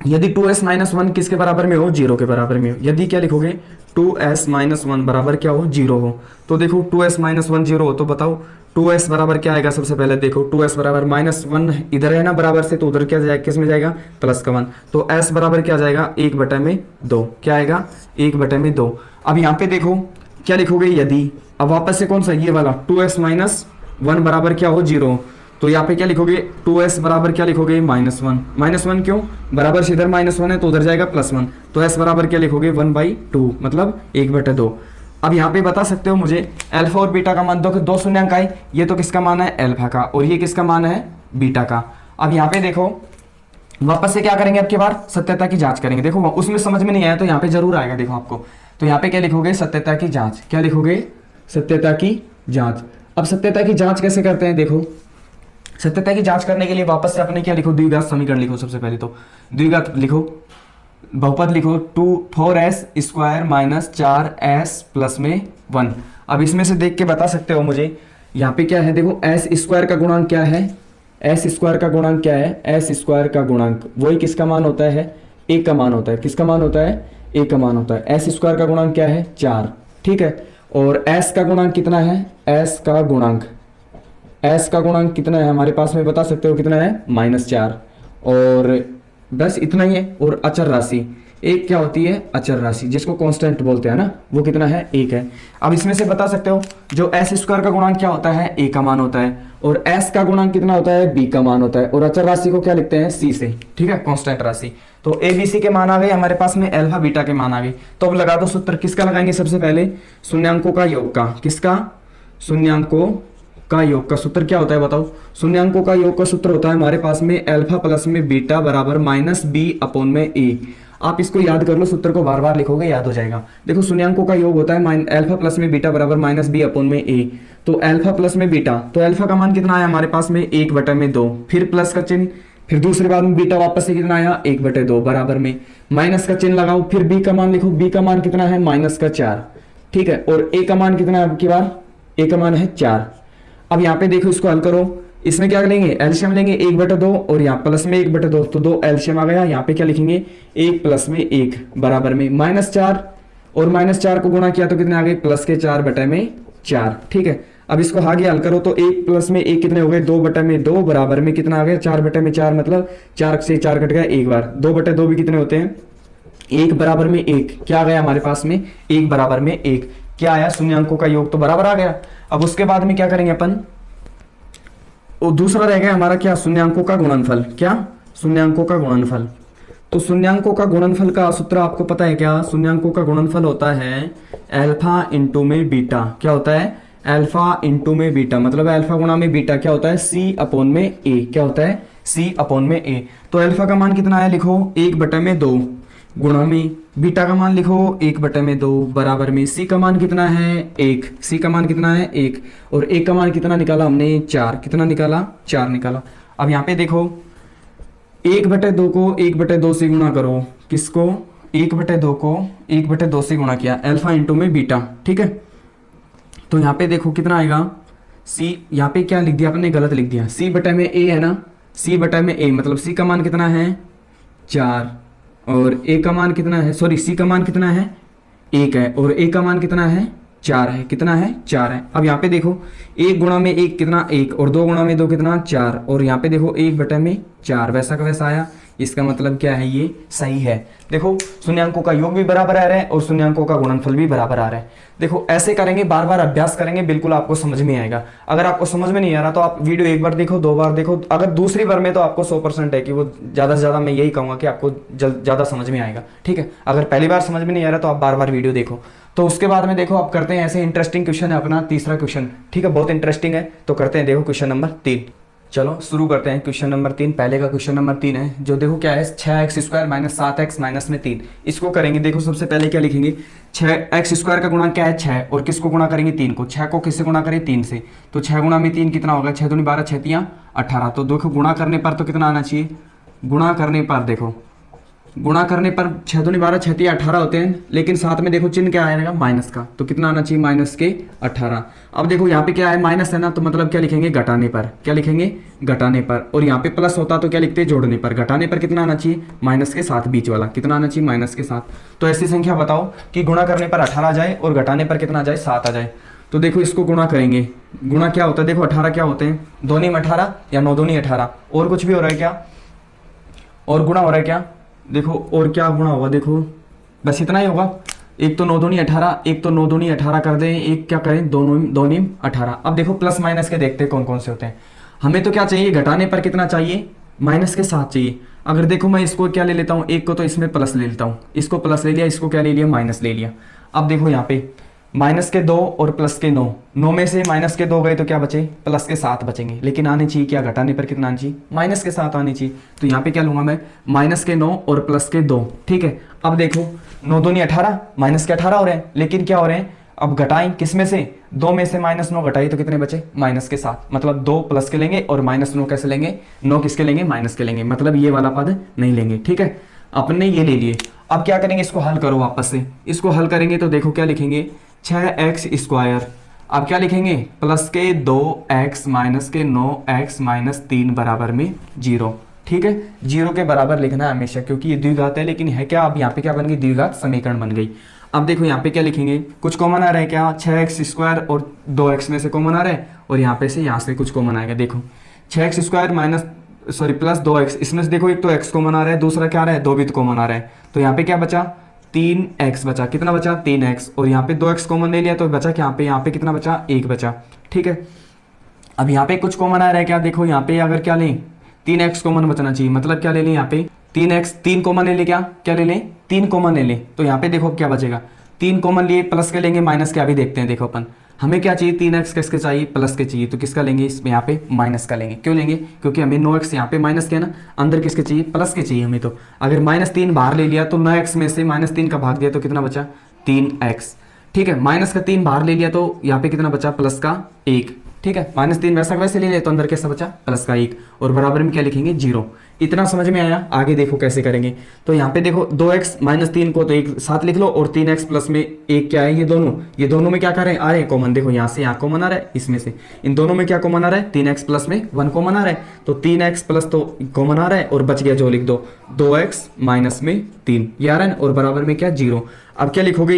यदि 2s माइनस 1 किसके बराबर में हो, 0 के बराबर में हो, यदि क्या लिखोगे, 2s माइनस 1 बराबर क्या हो, 0 हो, तो देखो 2s माइनस 1 0 हो, तो बताओ 2s बराबर क्या आएगा। सबसे पहले देखो 2s बराबर -1 इधर है ना बराबर से, तो उधर क्या जाएगा, किस में जाएगा, प्लस का 1, तो s बराबर क्या जाएगा, 1/2, क्या आएगा, 1/2। अब यहाँ पे देखो क्या लिखोगे, यदि, अब वापस से कौन सा, ये वाला 2s माइनस 1 बराबर क्या हो, 0, तो यहाँ पे क्या लिखोगे, 2s बराबर क्या लिखोगे, -1, -1 क्यों, बराबर से इधर -1 है तो उधर जाएगा +1, तो s बराबर क्या लिखोगे, 1/2, मतलब 1/2। अब यहाँ पे बता सकते हो मुझे अल्फा और बीटा का मान, दो शून्यांक आए, ये तो किसका मान है, अल्फा का, और ये किसका मान है, बीटा का। अब यहाँ पे देखो वापस से क्या करेंगे, अब की बार सत्यता की जांच करेंगे। देखो उसमें समझ में नहीं आया तो यहाँ पे जरूर आएगा, देखो आपको, तो यहाँ पे क्या लिखोगे, सत्यता की जांच, क्या लिखोगे, सत्यता की जांच। अब सत्यता की जांच कैसे करते हैं, देखो सत्यता की जांच करने के लिए वापस से अपने क्या लिखो, द्विघात समीकरण लिखो। सबसे पहले तो द्विघात लिखो, बहुपद लिखो 4s square minus 4s plus में 1। अब इसमें से देख के बता सकते हो मुझे यहाँ पे क्या है, देखो एस स्क्वायर का गुणांक क्या है, एस स्क्वायर का गुणांक क्या है, एस स्क्वायर का गुणांक वही किसका मान होता है, एक का मान होता है। किसका मान होता है, एक का मान होता है। एस स्क्वायर का गुणांक क्या है, 4, ठीक है। और एस का गुणांक कितना है, एस का गुणांक, एस का गुणांक कितना है हमारे पास में बता सकते हो कितना है, -4। और बस इतना ही है। और अचर राशि एक क्या होती है, अचर राशि जिसको कांस्टेंट बोलते हैं ना, वो कितना है, एक है। अब इसमें से बता सकते हो जो एस स्क्वायर का गुणांक क्या होता है, ए का मान होता है। और एस का गुणांक कितना होता है, बी का मान होता है। और अचर राशि को क्या लिखते हैं, सी से, ठीक है, कांस्टेंट राशि। तो ए बी सी के मान आ गए हमारे पास में, अल्फा बीटा के मान आ गए। तो अब लगा दो सूत्र, किसका लगाएंगे सबसे पहले, शून्यांकों का योग का। किसका, शून्यांकों का योग का सूत्र क्या होता है बताओ। शून्यांकों का योग का सूत्र होता है हमारे पास में अल्फा प्लस में बीटा बराबर -b अपॉन में ए। आप इसको याद कर लो, सूत्र को बार बार लिखोगे याद हो जाएगा। देखो शून्यांकों का योग होता है अल्फा प्लस में बीटा बराबर -b अपॉन में ए। तो अल्फा प्लस में बीटा, तो अल्फा का मान कितना आया हमारे पास में 1/2, फिर प्लस का चिन्ह, फिर दूसरे बार में बीटा वापस से कितना आया 1/2 बराबर में माइनस का चिन्ह लगाओ, फिर बी का मान लिखो, बी का मान कितना है -4, ठीक है। और ए का मान कितना है आपकी बार, ए का मान है 4। अब यहाँ पे देखो इसको हल करो, इसमें क्या लेंगे, एलसीएम लेंगे 1/2 और यहाँ प्लस में 1/2, तो 2 एलसीएम आ गया। यहाँ पे क्या लिखेंगे, 1 प्लस में 1 बराबर में -4 और -4 को गुणा किया तो कितने आ गए, प्लस के 4/4, ठीक है। अब इसको आगे हल करो तो 1 प्लस में 1 कितने हो गए, 2/2 बराबर में कितना आ गया, 4/4, मतलब 4 से 4 कट गया एक बार। 2/2 भी कितने होते हैं, 1 बराबर में 1, क्या आ गया हमारे पास में, 1 बराबर में 1, क्या आया, शून्यांकों का योग तो बराबर आ गया। अब उसके बाद में क्या करेंगे अपन, और दूसरा रह गया हमारा क्या, शून्यांकों का गुणनफल। क्या, शून्यांकों का गुणनफल। तो शून्यांकों का गुणनफल का सूत्र आपको पता है क्या, शून्यांकों का गुणनफल होता है अल्फा इंटू में बीटा। क्या होता है, अल्फा इंटू में बीटा, मतलब अल्फा गुणा में बीटा क्या होता है, सी अपॉन में ए। क्या होता है, सी अपॉन में ए। तो अल्फा का मान कितना है, लिखो 1/2 गुणा में बीटा का मान लिखो 1/2 बराबर में सी का मान कितना है 1, सी का मान कितना है 1 और ए का मान कितना निकाला हमने 4, कितना निकाला 4 निकाला। अब यहाँ पे देखो 1/2 को 1/2 से गुणा करो, किसको 1/2 को 1/2 से गुणा किया, अल्फा इंटू में बीटा, ठीक है। तो यहाँ पे देखो कितना आएगा, सी यहाँ पे क्या लिख दिया आपने, गलत लिख दिया, सी बटे में ए है ना, सी बटे में ए, मतलब सी का मान कितना है 4 और ए का मान कितना है, सॉरी सी का मान कितना है 1 है और ए का मान कितना है 4 है, कितना है 4 है। अब यहाँ पे देखो 1 गुणा में 1 कितना 1 और 2 गुणा में 2 कितना 4 और यहाँ पे देखो 1/4 वैसा का वैसा आया, इसका मतलब क्या है, ये सही है। देखो शून्यांकों का योग भी बराबर आ रहा है और शून्यांकों का गुणनफल भी बराबर आ रहा है। देखो ऐसे करेंगे, बार बार अभ्यास करेंगे, बिल्कुल आपको समझ में आएगा। अगर आपको समझ में नहीं आ रहा तो आप वीडियो एक बार देखो, 2 बार देखो, अगर दूसरी बार में तो आपको 100% है कि वो ज़्यादा से ज़्यादा मैं यही कहूँगा कि आपको ज़्यादा समझ में आएगा, ठीक है। अगर पहली बार समझ में नहीं आ रहा तो आप बार बार वीडियो देखो। तो उसके बाद में देखो आप करते हैं ऐसे इंटरेस्टिंग क्वेश्चन है अपना तीसरा क्वेश्चन, ठीक है, बहुत इंटरेस्टिंग है। तो करते हैं, देखो क्वेश्चन नंबर 3, चलो शुरू करते हैं क्वेश्चन नंबर 3। पहले का क्वेश्चन नंबर 3 है, जो देखो क्या है 6x² - 7x - 3। इसको करेंगे, देखो सबसे पहले क्या लिखेंगे, 6x² का गुणा क्या है 6 और किसको गुणा करेंगे 3 को, 6 को किससे गुणा करें 3 से, तो 6 गुणा में 3 कितना होगा, 6 दूनी 12, 6 तियां 18। तो देखो गुणा करने पर तो कितना आना चाहिए, गुणा करने पर देखो गुणा करने पर 6 दूनी 12, 6 तियां 18 होते हैं, लेकिन साथ में देखो चिन्ह क्या आएगा माइनस का, तो कितना आना चाहिए -18। अब देखो यहाँ पे क्या है माइनस है ना, तो मतलब क्या लिखेंगे घटाने पर, क्या लिखेंगे घटाने पर। और यहाँ पे प्लस होता तो क्या लिखते जोड़ने पर, घटाने पर कितना आना चाहिए -7 बीच वाला, कितना आना चाहिए -7। तो ऐसी संख्या बताओ कि गुणा करने पर 18 आ जाए और घटाने पर कितना आ जाए 7 आ जाए। तो देखो इसको गुणा करेंगे, गुणा क्या होता है, देखो 18 क्या होते हैं, 2 × 18 या 9 दूनी 18, और कुछ भी हो रहा है क्या, और गुणा हो रहा है क्या, देखो और क्या गुणा होगा, देखो बस इतना ही होगा, एक तो 9 दूनी 18, एक तो 9 दूनी 18 कर दें, एक क्या करें 2 × 18। अब देखो प्लस माइनस के देखते हैं कौन कौन से होते हैं। हमें तो क्या चाहिए, घटाने पर कितना चाहिए -7 चाहिए। अगर देखो मैं इसको क्या ले लेता हूँ, एक को तो इसमें प्लस ले लेता हूँ, इसको प्लस ले लिया, इसको क्या ले लिया माइनस ले लिया। अब देखो यहाँ पे -2 और +9, 9 में से -2 गए तो क्या बचे +7 बचेंगे, लेकिन आने चाहिए क्या, घटाने पर कितना आना चाहिए -7 आने चाहिए। तो यहाँ पे क्या लूंगा मैं -9 और +2, ठीक है। अब देखो 9 दूनी 18 -18 हो रहे हैं, लेकिन क्या हो रहे हैं, अब घटाएं किस में से, 2 में से -9 घटाई तो कितने बचे, माइनस के 7, मतलब 2 प्लस के लेंगे और -9 कैसे लेंगे, 9 किसके लेंगे, माइनस के लेंगे, मतलब ये वाला पद नहीं लेंगे। ठीक है, अपने ये ले लिए। अब क्या करेंगे, इसको हल करो वापस से। इसको हल करेंगे तो देखो क्या लिखेंगे, 6x²। अब क्या लिखेंगे, प्लस के 2x माइनस के 9x माइनस 3 बराबर में 0। ठीक है, 0 के बराबर लिखना है हमेशा, क्योंकि ये द्विघात है। लेकिन है क्या, अब यहाँ पे क्या बन गई, द्विघात समीकरण बन गई। अब देखो यहाँ पे क्या लिखेंगे, कुछ कॉमन आ रहा है क्या, 6x² और 2x में से कॉमन आ रहा है, और यहाँ पे से यहाँ से कुछ कॉमन आएगा। देखो 6x² माइनस प्लस 2x, इसमें से देखो एक तो x कॉमन आ रहा है, दूसरा क्या आ रहा है, 2 भी तो कॉमन आ रहा है। तो यहाँ पे क्या बचा, 3x बचा। कितना बचा, 3x, और यहाँ पे 2x कॉमन ले लिया तो बचा क्या, यहाँ पे कितना बचा, 1 बचा। ठीक है, अब यहाँ पे कुछ कॉमन आ रहा है क्या, देखो यहाँ पे अगर क्या लें, 3x कॉमन बचना चाहिए, मतलब क्या ले लें, यहाँ पे 3x, 3 कॉमन ले लें, क्या ले लें, 3 कॉमन ले लें। तो यहाँ पे देखो क्या बचेगा, 3 कॉमन लिए, प्लस के लेंगे माइनस के, अभी देखते हैं। देखो अपन हमें क्या चाहिए, 3x किसके चाहिए, प्लस के चाहिए, तो किसका लेंगे, इसमें यहाँ पे माइनस का लेंगे। क्यों लेंगे, क्योंकि हमें 9x यहाँ पे माइनस के ना, अंदर किसके चाहिए, प्लस के चाहिए हमें। तो अगर -3 बाहर ले लिया तो 9x में से -3 का भाग दिया तो कितना बचा, 3x। ठीक है, माइनस का 3 बाहर ले लिया तो यहाँ पे कितना बचा, प्लस का 1। ठीक है, -3 वैसा वैसे ले लिया तो अंदर कैसा बचा, प्लस का 1, और बराबर में क्या लिखेंगे, 0। इतना समझ में आया, आगे देखो कैसे करेंगे। तो यहाँ पे देखो 2x -3 को तो एक साथ लिख लो, और 3x प्लस में 1 क्या है, ये दोनों में क्या कर रहे हैं, आ रहे हैं कॉमन। देखो यहाँ से यहाँ कॉमन आ रहा है, इसमें से इन दोनों में क्या कॉमन आ रहा है, 3x प्लस में 1 कॉमन आ रहा है, तो 3x प्लस तो कॉमन आ रहा है, और बच गया जो लिख दो, 2x माइनस में 3 ये आ रहा है, और बराबर में क्या, 0। अब क्या लिखोगे,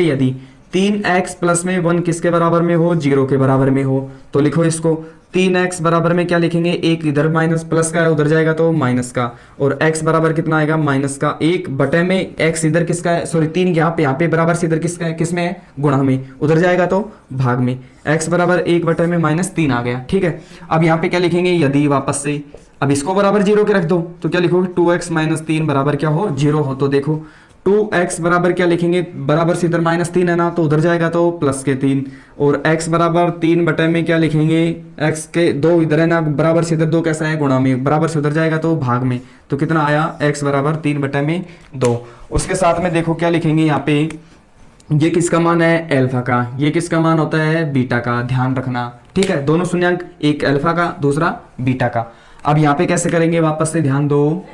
यदि 3x प्लस में 1 किसके बराबर में हो, 0 के बराबर में हो, तो लिखो इसको 3x बराबर में क्या लिखेंगे, 1 इधर माइनस प्लस का है, उधर जाएगा तो माइनस का, और x बराबर कितना आएगा, माइनस का 1 बटे में x इधर किसका है, सॉरी 3 यहाँ पे बराबर से इधर किसका है, किसमें है, गुणा में, उधर जाएगा तो भाग में, x बराबर 1 बटे में -3 आ गया। ठीक है, अब यहाँ पे क्या लिखेंगे, यदि वापस से अब इसको बराबर 0 के रख दो, तो क्या लिखोगे, 2x - 3 बराबर क्या हो, 0 हो। तो देखो 2x बराबर क्या लिखेंगे, बराबर से इधर -3 है ना, तो उधर जाएगा तो प्लस के 3, और x बराबर 3 बटे में क्या लिखेंगे, x के 2 इधर है ना, बराबर से इधर 2 कैसा है, गुणा में, बराबर से उधर जाएगा तो भाग में, तो कितना आया, x बराबर 3 बटे में 2। उसके साथ में देखो क्या लिखेंगे, यहाँ पे ये किसका मान है, अल्फा का, ये किसका मान होता है, बीटा का, ध्यान रखना। ठीक है, दोनों शून्यंक, एक अल्फा का, दूसरा बीटा का। अब यहाँ पे कैसे करेंगे, वापस से ध्यान दो,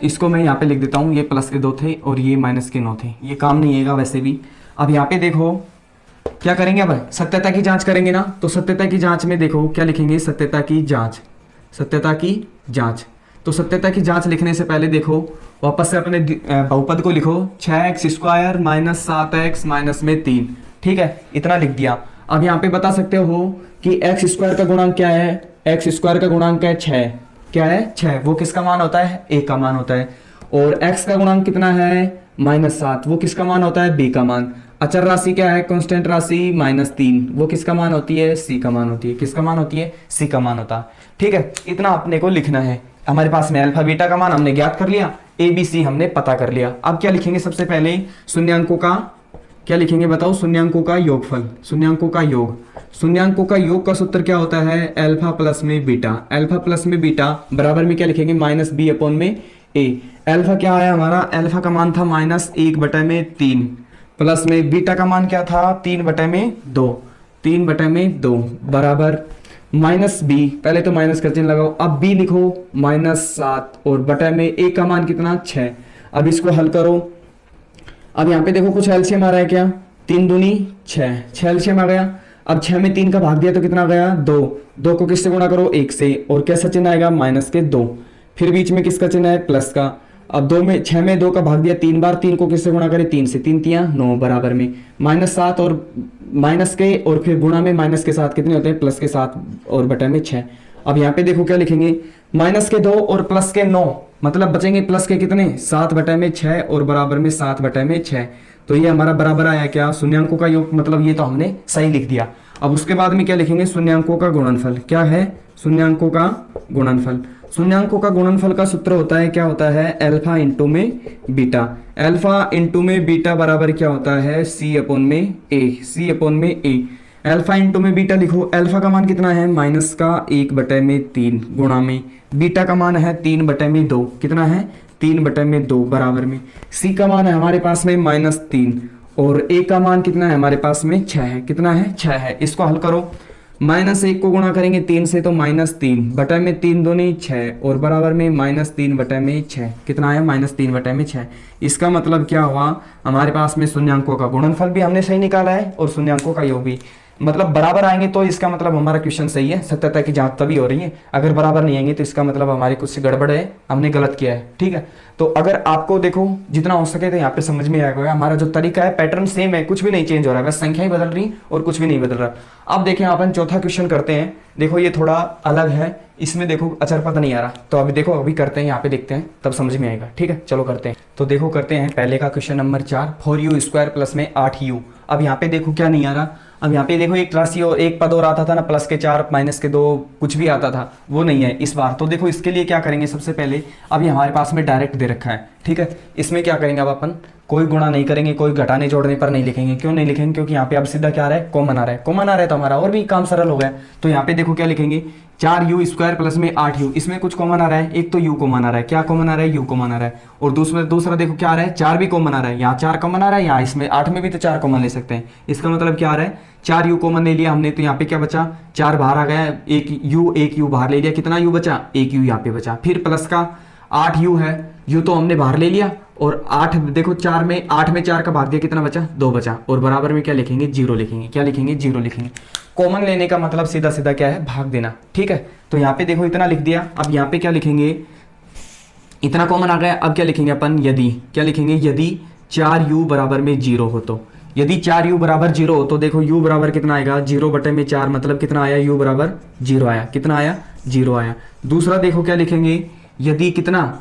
इसको मैं यहाँ पे लिख देता हूँ, ये प्लस के 2 थे और ये माइनस के 9 थे, ये काम नहीं आएगा वैसे भी। अब यहाँ पे देखो क्या करेंगे, अब सत्यता की जांच करेंगे ना, तो सत्यता की जांच में देखो क्या लिखेंगे, सत्यता की जांच। तो सत्यता की जांच लिखने से पहले देखो वापस से अपने बहुपद को लिखो, 6x² माइनस 7x माइनस में 3। ठीक है, इतना लिख दिया। अब यहाँ पे बता सकते हो कि x² का गुणांक क्या है, x² का गुणांक है 6, क्या है 6, वो किसका मान होता है, a का मान होता है। और x का गुणांक कितना है, -7, वो किसका मान होता है, b का मान। अचर राशि क्या है, कांस्टेंट राशि -3, वो किसका मान होती है, c का मान होती है। किसका मान होती है, c का मान होता है। ठीक है, इतना अपने को लिखना है। हमारे पास में अल्फा बीटा का मान हमने ज्ञात कर लिया, a b c हमने पता कर लिया। अब क्या लिखेंगे, सबसे पहले शून्यांकों का क्या लिखेंगे, बताओ, शून्यांकों का योगफल, शून्यांकों का योग का सूत्र क्या होता है, अल्फा प्लस में बीटा बराबर में क्या लिखेंगे, -b अपॉन में a। अल्फा क्या आया हमारा, अल्फा का मान था -1 बटे में 3, प्लस में बीटा का मान क्या था, 3 बटे में 2 बराबर -b, पहले तो माइनस का चिन्ह लगाओ, अब b लिखो -7, और बटे में a का मान कितना, 6। अब इसको हल करो। अब यहाँ पे देखो कुछ एलसीएम आ रहा है क्या, 3 दूनी 6 एलसीएम आ गया। अब 6 में 3 का भाग दिया तो कितना गया, 2 को किससे गुणा करो, 1 से, और कैसा चिन्ह आएगा, -2, फिर बीच में किसका चिन्ह है, प्लस का। अब 6 में 2 का भाग दिया 3 बार, 3 को किससे गुणा करें, 3 से, 3 3 9 बराबर में -7, और माइनस के और फिर गुणा में माइनस के साथ कितने होते हैं, प्लस के साथ, और बटे में 6। अब यहाँ पे देखो क्या लिखेंगे, -2 और +9, मतलब बचेंगे प्लस के कितने, 7 बटे में 6, और बराबर में 7 बटे में 6। तो ये हमारा बराबर आया क्या, शून्यांकों का योग, मतलब ये तो हमने सही लिख दिया। अब उसके बाद में क्या लिखेंगे, शून्यांकों का गुणनफल। क्या है, शून्यांकों का गुणनफल। शून्यांकों का गुणनफल का सूत्र होता है, क्या होता है, अल्फा इंटू में बीटा। अल्फा इंटू में बीटा बराबर क्या होता है, c अपॉन में a। अल्फा इंटू में बीटा लिखो, अल्फा का मान कितना है, -1/3 गुणा में बीटा का मान है 3/2, कितना है, 3/2 बराबर में c का मान है हमारे पास में -3, और a का मान कितना है हमारे पास में 6 है, कितना है 6 है। इसको हल करो, -1 को गुणा करेंगे 3 से तो -3 बटा में 3 दूनी 6 और बराबर में -3 बटा में 6, कितना आया -3 बटा में 6। इसका मतलब क्या हुआ, हमारे पास में शून्यांकों का गुणनफल भी हमने सही निकाला है और शून्यांकों का योग भी, मतलब बराबर आएंगे तो इसका मतलब हमारा क्वेश्चन सही है, सत्यता की जांच तभी हो रही है। अगर बराबर नहीं आएंगे तो इसका मतलब हमारी कुछ गड़बड़ है, हमने गलत किया है, ठीक है। तो अगर आपको देखो जितना हो सके तो यहाँ पे समझ में आएगा, हमारा जो तरीका है पैटर्न सेम है, कुछ भी नहीं चेंज हो रहा है, बस संख्या ही बदल रही और कुछ भी नहीं बदल रहा। अब देखें अपन चौथा क्वेश्चन करते हैं। देखो ये थोड़ा अलग है, इसमें देखो अचर पद नहीं आ रहा, तो अभी देखो अभी करते हैं, यहाँ पे देखते हैं तब समझ में आएगा, ठीक है। चलो करते हैं। तो देखो करते हैं पहले का क्वेश्चन नंबर 4, 4u² प्लस में 8u। अब यहाँ पे देखो क्या नहीं आ रहा, अब यहाँ पे देखो एक राशि और एक पद और आता था ना, +4 -2 कुछ भी आता था, वो नहीं है इस बार। तो देखो इसके लिए क्या करेंगे, सबसे पहले अभी हमारे पास में डायरेक्ट दे रखा है, ठीक है। इसमें क्या करेंगे, अब अपन कोई गुणा नहीं करेंगे, कोई घटाने जोड़ने पर नहीं लिखेंगे। क्यों नहीं लिखेंगे, क्योंकि यहाँ पे अब सीधा क्या आ रहा है, कॉमन आ रहा है। कॉमन आ रहा है तो हमारा और भी काम सरल हो गया। तो यहाँ पे देखो क्या लिखेंगे, 4u² प्लस में 8u। इसमें कुछ कॉमन आ रहा है, एक तो u कॉमन आ रहा है, क्या कॉमन आ रहा है, u कॉमन आ रहा है। और दूसरा देखो क्या आ रहा है, 4 भी कॉमन आ रहा है, यहाँ 4 कॉमन आ रहा है, यहाँ इसमें 8 में भी तो 4 कॉमन ले सकते हैं। इसका मतलब क्या आ रहा है, 4u कॉमन ले लिया हमने, तो यहाँ पे क्या बचा, 4 बाहर आ गया, एक u बाहर ले लिया, कितना u बचा, एक u यहाँ पे बचा। फिर प्लस का 8u है, u तो हमने बाहर ले लिया, और 8 देखो 8 में 4 का भाग दिया, कितना बचा, 2 बचा। और बराबर में क्या लिखेंगे, 0 लिखेंगे, क्या लिखेंगे, 0 लिखेंगे। कॉमन लेने का मतलब सीधा सीधा क्या है, भाग देना, ठीक है। तो यहाँ पे देखो इतना लिख दिया। अब यहाँ पे क्या लिखेंगे, इतना कॉमन आ गया। अब क्या लिखेंगे अपन, यदि, क्या लिखेंगे, यदि 4u बराबर में 0 हो तो, यदि 4u बराबर 0 हो तो देखो u बराबर कितना आएगा, 0 बटे में 4, मतलब कितना आया, u बराबर 0 आया, कितना आया, 0 आया। दूसरा देखो क्या लिखेंगे, यदि कितना,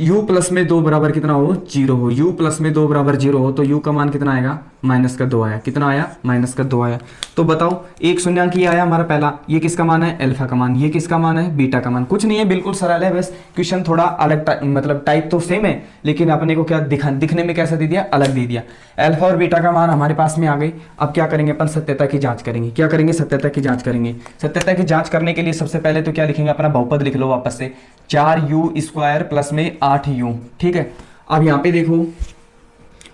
u प्लस में 2 बराबर कितना हो, 0 हो, u प्लस में 2 बराबर 0 हो तो u का मान कितना आएगा, -2 आया, कितना आया, -2 आया। तो बताओ एक शून्यांक ये आया हमारा पहला, ये किसका मान है, अल्फा का मान, ये किसका मान है, बीटा का मान। कुछ नहीं है, बिल्कुल सरल है, बस क्वेश्चन थोड़ा अलग मतलब टाइप तो सेम है, लेकिन अपने को क्या दिखने में कैसा दे दिया, अलग दे दिया। अल्फा और बीटा का मान हमारे पास में आ गई। अब क्या करेंगे अपन, सत्यता की जांच करेंगे। क्या करेंगे, सत्यता की जांच करेंगे। सत्यता की जांच करने के लिए सबसे पहले तो क्या लिखेंगे, अपना बहुपद लिख लो वापस से, 4u² प्लस में 8u, ठीक है। अब यहाँ पे देखो,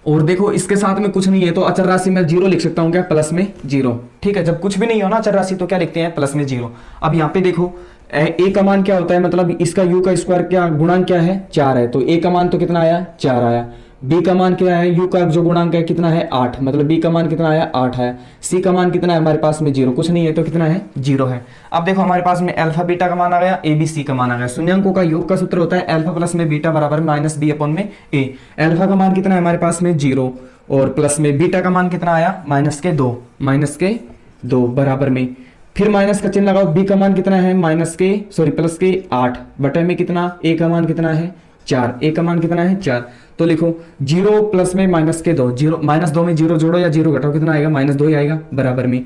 और देखो इसके साथ में कुछ नहीं है तो अचर राशि में 0 लिख सकता हूं, क्या, प्लस में 0, ठीक है। जब कुछ भी नहीं हो ना अचर राशि तो क्या लिखते हैं, प्लस में 0। अब यहाँ पे देखो a का मान क्या होता है, मतलब इसका u का स्क्वायर क्या गुणांक क्या है, 4 है, तो a का मान तो कितना आया, 4 आया। b का मान क्या है, u का जो गुणांक है कितना है, 8, मतलब b का मान कितना आया, 8 है। c का मान कितना है हमारे पास में, 0, कुछ नहीं है तो कितना है, 0 है। अब देखो हमारे पास में अल्फा बीटा का मान आ गया, a b c का मान आ गया। शून्यांकों का योग का सूत्र होता है अल्फा प्लस में बीटा बराबर -b/a। अल्फा का मान कितना है हमारे पास में, 0, और प्लस में बीटा का मान कितना आया, -2 बराबर में, फिर माइनस का चिन्ह लगाओ। b का मान कितना है, प्लस के 8 बटे में कितना, a का मान कितना है, 4, a का मान कितना है, 4। तो लिखो 0 प्लस में -2, 0 -2 में 0 जोड़ो या 0 घटाओ, कितना आएगा, -2 ही आएगा बराबर में।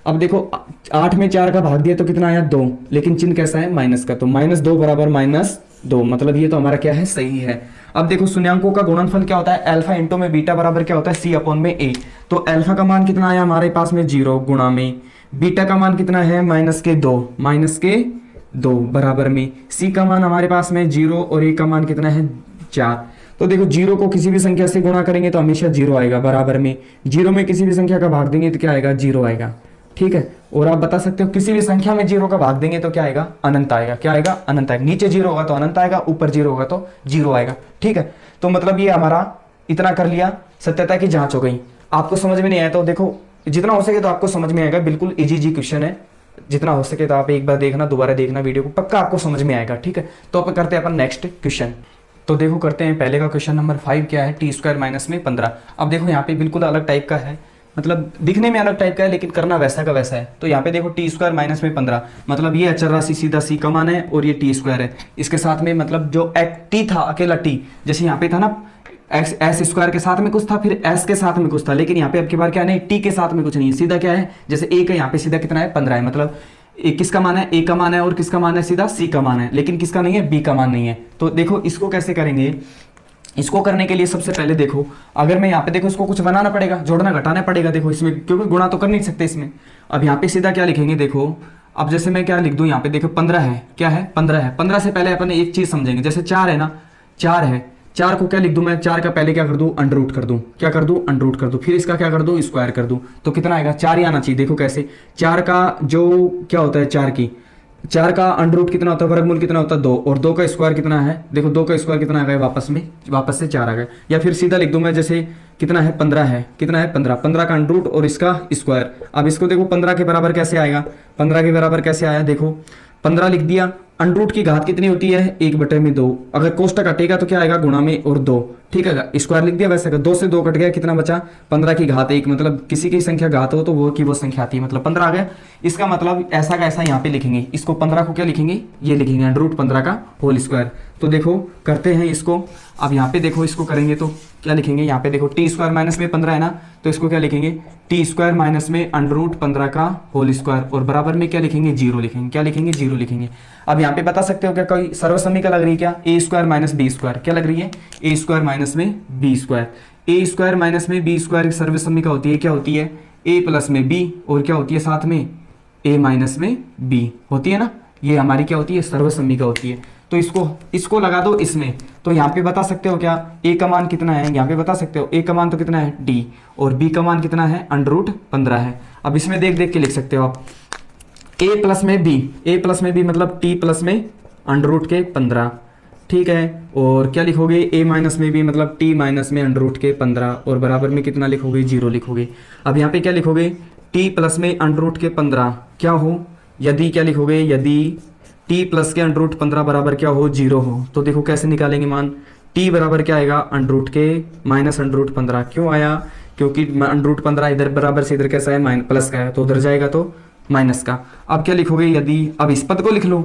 अब देखो 8 में 4 का भाग दिया तो कितना आया, 2, लेकिन चिन्ह कैसा है, माइनस का, तो -2 बराबर -2, मतलब ये तो हमारा क्या है, सही है। अब देखो शून्यांकों का गुणनफल क्या होता है, अल्फा इंटू में बीटा बराबर क्या होता है, c/a। तो अल्फा का मान कितना आया हमारे पास में, 0 गुणा में बीटा का मान कितना है, -2 बराबर में c का मान हमारे पास में 0 और a का मान कितना है, 4। तो देखो 0 को किसी भी संख्या से गुणा करेंगे तो हमेशा 0 आएगा बराबर में, 0 में किसी भी संख्या का भाग देंगे तो क्या आएगा, 0 आएगा, ठीक है। और आप बता सकते हो किसी भी संख्या में 0 का भाग देंगे तो क्या आएगा, अनंत आएगा, क्या आएगा, अनंत आएगा। नीचे 0 होगा तो अनंत आएगा, ऊपर 0 होगा तो 0 आएगा, ठीक है। तो मतलब ये हमारा इतना कर लिया, सत्यता की जांच हो गई। आपको समझ में नहीं आया तो देखो जितना हो सके तो आपको समझ में आएगा, बिल्कुल इजी क्वेश्चन है, जितना हो सके तो आप एक बार देखना, दोबारा देखना वीडियो को, पक्का आपको समझ में आएगा, ठीक है। तो अपन करते हैं अपन नेक्स्ट क्वेश्चन। तो देखो करते हैं पहले का क्वेश्चन नंबर 5 क्या है, t² माइनस में 15। अब देखो यहाँ पे बिल्कुल अलग टाइप का है, मतलब दिखने में अलग टाइप का है लेकिन करना वैसा का वैसा है। तो यहाँ पे देखो t² माइनस में 15, मतलब ये अचर राशि सीधा c का मान है और ये t² है। इसके साथ में मतलब जो t था अकेला t, जैसे यहाँ पे था ना s² के साथ में कुछ था, फिर s के साथ में कुछ था, लेकिन यहाँ पे अब की बार क्या नहीं, t के साथ में कुछ नहीं है, सीधा क्या है, जैसे a का यहाँ पे सीधा कितना है, 15 है, मतलब किसका मान है, a का मान है, और किसका मान है, सीधा c का मान है, लेकिन किसका नहीं है, b का मान नहीं है। तो देखो इसको कैसे करेंगे, इसको करने के लिए सबसे पहले देखो, अगर मैं यहाँ पे देखो इसको कुछ बनाना पड़ेगा, जोड़ना घटाना पड़ेगा, देखो इसमें क्योंकि गुणा तो कर नहीं सकते इसमें। अब यहाँ पे सीधा क्या लिखेंगे, देखो अब जैसे मैं क्या लिख दूं, यहाँ पे देखो 15 है, क्या है, 15 है। 15 से पहले अपन एक चीज समझेंगे, जैसे 4 है ना, 4 है, 4 को क्या लिख दूं मैं, 4 का पहले क्या कर दूं, अंडर रूट कर दूं, क्या कर दूं, अंडर रूट कर दूं, फिर इसका क्या कर दूं, स्क्वायर कर दूं, तो कितना आएगा, 4 ही आना चाहिए। देखो कैसे, 4 का जो क्या होता है, 4 का अंडर रूट कितना होता है, वर्गमूल कितना होता है 2, और 2 का स्क्वायर कितना है, देखो 2 का स्क्वायर कितना आ गया, वापस से 4 आ गया। या फिर सीधा लिख दूं मैं, जैसे कितना है 15 है, कितना है 15, 15 का अंडर रूट और इसका स्क्वायर। अब इसको देखो 15 के बराबर कैसे आएगा, 15 के बराबर कैसे आया, देखो 15 लिख दिया, अंडर रूट की घात कितनी होती है, 1/2, अगर कोष्टक कटेगा तो क्या आएगा, गुणा में और 2, ठीक है, स्क्वायर लिख दिया। वैसे 2 से 2 कट गया, कितना बचा, 15 की घात 1, मतलब किसी की संख्या घात हो तो वो की वो संख्या आती है, मतलब 15 आ गया। इसका मतलब ऐसा का ऐसा यहाँ पे लिखेंगे, इसको 15 को क्या लिखेंगे, ये लिखेंगे अंडर रूट 15 का होल स्क्वायर। तो देखो करते हैं इसको, अब यहाँ पे देखो इसको करेंगे तो क्या लिखेंगे, यहाँ पे देखो टी स्क्वायर माइनस में 15 है ना, तो इसको क्या लिखेंगे, टी स्क्वायर माइनस में अंडर रूट 15 का होल स्क्वायर, और बराबर में क्या लिखेंगे, 0 लिखेंगे, क्या लिखेंगे, 0 लिखेंगे। अब यहाँ पे बता सकते हो क्या, कोई सर्वसमीका लग रही है क्या, ए स्क्वायर माइनस बी स्क्वायर, क्या लग रही है, ए स्क्वायर माइनस में बी स्क्वायर, ए स्क्वायर माइनस में बी स्क्वायर की सर्वसमीका होती है, क्या होती है, ए प्लस में बी, और क्या होती है साथ में, ए माइनस में बी होती है ना, ये हमारी क्या होती है, सर्वसमीका होती है। तो इसको लगा दो इसमें, तो यहाँ पे बता सकते हो क्या, ए का मान कितना है, यहाँ पे बता सकते हो ए का मान तो कितना है डी, और बी का मान कितना है, अंडर रूट 15 है। अब इसमें देख देख के लिख सकते हो आप, ए प्लस में बी मतलब टी प्लस में अंडर रूट के 15, ठीक है, और क्या लिखोगे, ए माइनस में बी मतलब टी माइनस में अंडर रूट के 15, और बराबर में कितना लिखोगे, 0 लिखोगे। अब यहाँ पे क्या लिखोगे, टी प्लस में अंडर रूट के 15 क्या हो, यदि क्या लिखोगे, यदि टी प्लस के अंडर रूट 15 बराबर क्या हो, 0 हो, तो देखो कैसे निकालेंगे मान, टी बराबर क्या आएगा, अंडर रूट के माइनस अंडर रूट 15, क्यों आया, क्योंकि अंडर रूट 15 इधर बराबर से इधर कैसा है, प्लस का है, तो उधर जाएगा तो माइनस का। अब क्या लिखोगे, यदि, अब इस पद को लिख लो,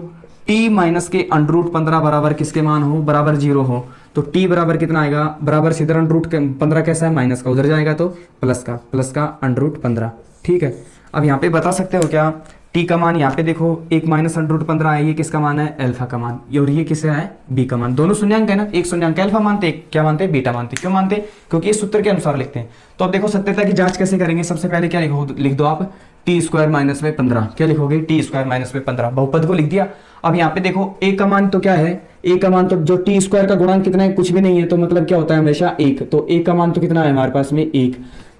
टी माइनस के अंडर रूट 15 बराबर किसके मान हो, बराबर 0 हो, तो टी बराबर कितना आएगा, बराबर से इधर अंडर रूट 15 कैसा है, माइनस का, उधर जाएगा तो प्लस का अंडर रूट 15, ठीक है। अब यहाँ पे बता सकते हो क्या, टी का मान यहाँ पे देखो, एक माइनस अंडर रूट 15 है, ये किसका मान है, अल्फा का मान, और ये किसका है, बी का मान, दोनों शून्यांक है ना, एक शून्यांक अल्फा मानते, एक क्या मानते, बीटा मानते, क्यों मानते, क्योंकि ये सूत्र के अनुसार लिखते हैं। तो अब देखो सत्यता की जांच कैसे करेंगे, सबसे पहले क्या लिख दो आप, टी स्क्वायर माइनस में 15, क्या लिखोगे, टी स्क्वायर माइनस में 15, बहुपद को लिख दिया। अब यहाँ पे देखो ए का मान तो क्या है, ए का मान तो जो टी स्क्वायर का गुणांक कितना है, कुछ भी नहीं है, तो मतलब क्या होता है हमेशा 1, तो ए का मान तो कितना है हमारे पास में 1।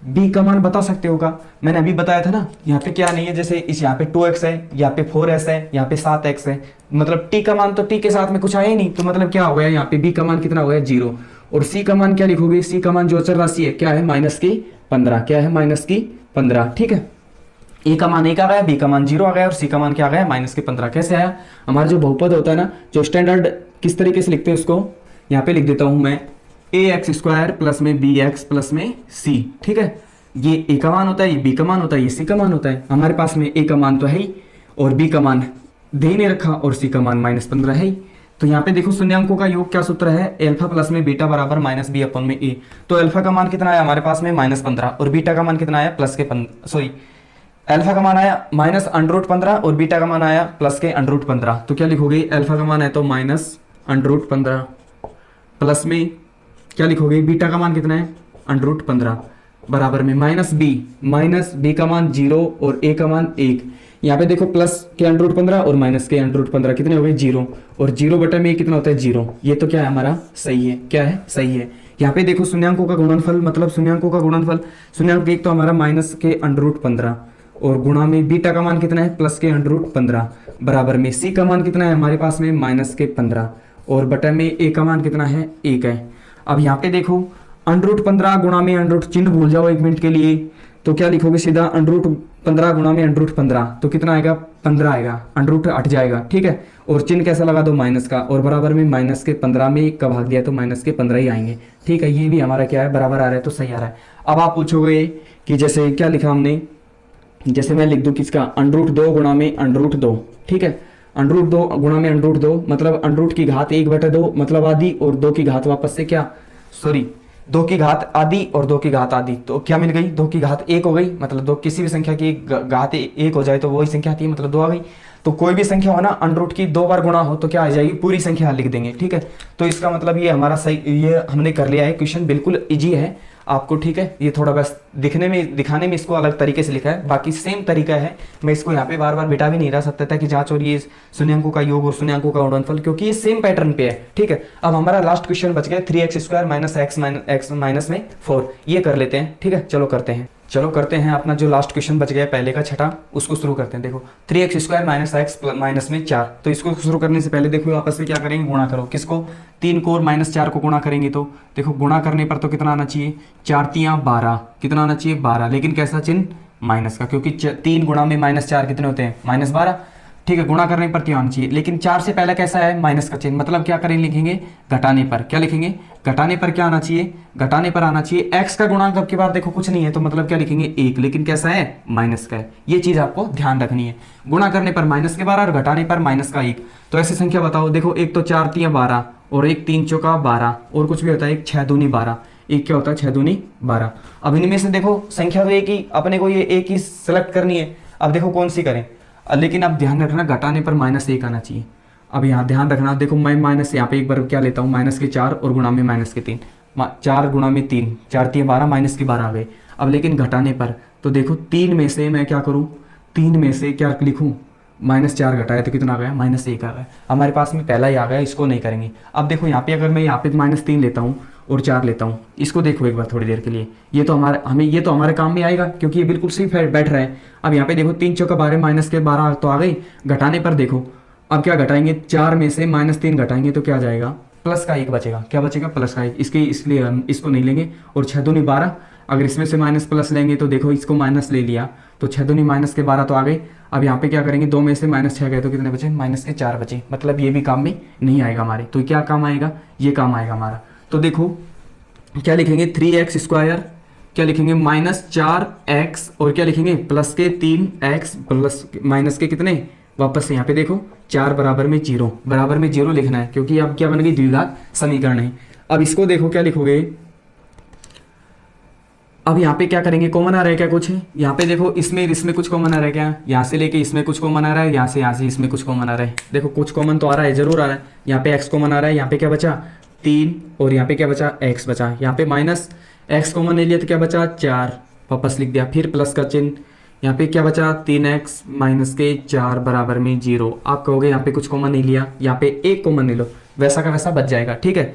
बी का मान बता सकते होगा, मैंने अभी बताया था ना, यहाँ पे क्या नहीं है, जैसे इस यहाँ पे 2x है, यहाँ पे 4s है, यहाँ पे 7x है, मतलब टी का मान तो टी के साथ में कुछ आया ही नहीं, तो मतलब क्या हो गया, यहाँ पे बी का मान कितना हो गया, 0। और सी का मान क्या लिखोगे, सी का मान जो अचर राशि है क्या है, -15, क्या है, -15, ठीक है। ए का मान 1 आ गया, बी का मान 0 आ गया, और सी का मान क्या आ गया, -15। कैसे आया, हमारा जो बहुपद होता है ना, जो स्टैंडर्ड किस तरीके से लिखते हैं उसको, यहाँ पे लिख देता हूं मैं, ax स्क्वायर प्लस में bx प्लस में c, ठीक है। ये a का मान होता है, ये b का मान होता है, ये c का मान होता है। हमारे पास में a का मान तो है ही, और b का मान दे ही नहीं रखा, और c का मान -15 है ही। तो यहाँ पे देखो शून्यांकों का योग क्या सूत्र है, अल्फा प्लस में बीटा बराबर -b अपन में a। तो अल्फा का मान कितना आया हमारे पास में -15, और बीटा का मान कितना आया, अल्फा का मान आया -√15 और बीटा का मान आया +√15। तो क्या लिखोगे, अल्फा का मान है तो -√15 प्लस में क्या लिखोगे, बीटा का मान कितना है, √15 बराबर में -b का मान 0 और a का मान 1। यहाँ पे देखो प्लस के √15 और माइनस के √15 कितने हो गए, 0, और 0 बटे में कितना होता है, 0। ये तो क्या है हमारा सही है, क्या है, सही है। यहाँ पे देखो शून्यांकों का गुणनफल, मतलब शून्यांक एक तो हमारा माइनस के √15 और गुणा में बीटा का मान कितना है, प्लस के √15 बराबर में सी का मान कितना है हमारे पास में -15 और बटा में ए का मान कितना है, 1 है। अब यहाँ पे देखो √15 गुणा में √ चिन्ह भूल जाओ 1 मिनट के लिए, तो क्या लिखोगे सीधा √15 गुणा में √15 तो कितना आएगा, 15 आएगा, √ हट जाएगा, ठीक है। और चिन्ह कैसा लगा दो, माइनस का, और बराबर में -15 में 1 का भाग दिया तो -15 ही आएंगे, ठीक है। ये भी हमारा क्या है, बराबर आ रहा है, तो सही आ रहा है। अब आप पूछोगे कि जैसे क्या लिखा हमने, जैसे मैं लिख दूं किसका, √2 गुणा में √2, ठीक है। √2 गुणा में √2 मतलब √ की घात 1/2 मतलब आधी, और 2 की घात वापस से क्या, 2 की घात आधी और 2 की घात आधी, तो क्या मिल गई, 2 की घात 1 हो गई, मतलब 2 किसी भी संख्या की घात 1 हो जाए तो वही संख्या आती है, मतलब 2 आ गई। तो कोई भी संख्या हो ना, √ की 2 बार गुणा हो तो क्या आ जाएगी, पूरी संख्या लिख देंगे, ठीक है। तो इसका मतलब ये हमारा सही, ये हमने कर लिया है, क्वेश्चन बिल्कुल इजी है। आपको, ठीक है। ये थोड़ा बस दिखाने में इसको अलग तरीके से लिखा है, बाकी सेम तरीका है। मैं इसको यहाँ पे बार बार बिठा भी नहीं रहा, सत्यता की जांच और ये शून्यांकों का योग और शून्यांकों का गुणनफल, क्योंकि ये सेम पैटर्न पे है, ठीक है। अब हमारा लास्ट क्वेश्चन बच गया 3x² माइनस x माइनस में 4, ये कर लेते हैं, ठीक है। चलो करते हैं अपना जो लास्ट क्वेश्चन बच गया पहले का छठा, उसको शुरू करते हैं। देखो 3x² माइनस x माइनस में 4, तो इसको शुरू करने से पहले देखो आपस में क्या करेंगे, गुणा करो। किसको? 3 को और -4 को गुणा करेंगे तो देखो गुणा करने पर तो कितना आना चाहिए, 4 3 12, कितना आना चाहिए 12, लेकिन कैसा चिन्ह, माइनस का, क्योंकि 3 गुणा में -4 कितने होते हैं, -12, ठीक है। गुणा करने पर क्या आना चाहिए, लेकिन 4 से पहले कैसा है, माइनस का चिन्ह, मतलब क्या करेंगे, लिखेंगे घटाने पर। क्या लिखेंगे, घटाने पर क्या आना चाहिए, घटाने पर आना चाहिए x का गुणांक अब की बार देखो कुछ नहीं है, तो मतलब क्या लिखेंगे 1, लेकिन कैसा है, माइनस का है। ये चीज आपको ध्यान रखनी है, गुणा करने पर -12 और घटाने पर -1। तो ऐसी संख्या बताओ, देखो एक तो 4 3 12 और एक 3 चौका 12 और कुछ भी होता है, एक 6 दूनी 12, एक क्या होता है 6 दूनी 12। अब इनमें से देखो संख्या तो एक ही, अपने को ये एक ही सेलेक्ट करनी है। अब देखो कौन सी करें, लेकिन अब ध्यान रखना घटाने पर -1 आना चाहिए। अब यहाँ ध्यान रखना, देखो मैं माइनस यहाँ पे एक बार क्या लेता हूँ, -4 और गुणा में -3, 4 गुणा में 3, 4 3 12, -12 आ गए। अब लेकिन घटाने पर तो देखो 3 में से मैं क्या करूँ, 3 में से क्या लिखूँ, -4 घटाया तो कितना आ गया, -1 आ गया। हमारे पास में पहला ही आ गया, इसको नहीं करेंगे। अब देखो यहाँ पे अगर मैं यहाँ पे -3 लेता हूँ और 4 लेता हूँ, इसको देखो एक बार थोड़ी देर के लिए, ये तो हमारे काम में आएगा, क्योंकि ये बिल्कुल सही बैठ रहा है। अब यहाँ पे देखो 3 चौका 12, -12 तो आ गई। घटाने पर देखो अब क्या घटाएंगे, 4 में से -3 घटाएंगे तो क्या जाएगा, +1 बचेगा। क्या बचेगा, +1, इसलिए हम इसको नहीं लेंगे। और 6 दूनी 12, अगर इसमें से माइनस प्लस लेंगे तो देखो इसको माइनस ले लिया तो 6 दूनी -12 तो आ गई। अब यहाँ पे क्या करेंगे, 2 में से -6 गए तो कितने बचे, -4 बचे। मतलब ये भी काम में नहीं आएगा हमारे, तो क्या काम आएगा, ये काम आएगा हमारा। तो देखो क्या लिखेंगे, 3x², क्या लिखेंगे -4x, और क्या लिखेंगे प्लस के 3x प्लस माइनस के कितने, वापस से यहाँ पे देखो 4 बराबर में 0 लिखना है, क्योंकि अब क्या बन गई, द्विघात समीकरण है। अब इसको देखो क्या लिखोगे, अब यहाँ पे क्या करेंगे, कॉमन आ रहा है क्या कुछ, यहाँ पे देखो इसमें कुछ कॉमन आ रहा है क्या, यहाँ से लेके इसमें कुछ कॉमन आ रहा है, यहाँ से इसमें कुछ कॉमन आ रहा है। देखो कुछ कॉमन तो आ रहा है, जरूर आ रहा है। यहाँ पे x कॉमन आ रहा है, यहाँ पे क्या बचा 3, और यहाँ पे क्या बचा x बचा। यहाँ पे -x कॉमन ले लिया तो क्या बचा 4, वापस लिख दिया। फिर प्लस का चिन्ह, यहाँ पे क्या बचा 3x माइनस के 4 बराबर में 0। आप कहोगे यहाँ पे कुछ कॉमन नहीं लिया, यहाँ पे एक कॉमन ले लो, वैसा का वैसा बच जाएगा, ठीक है।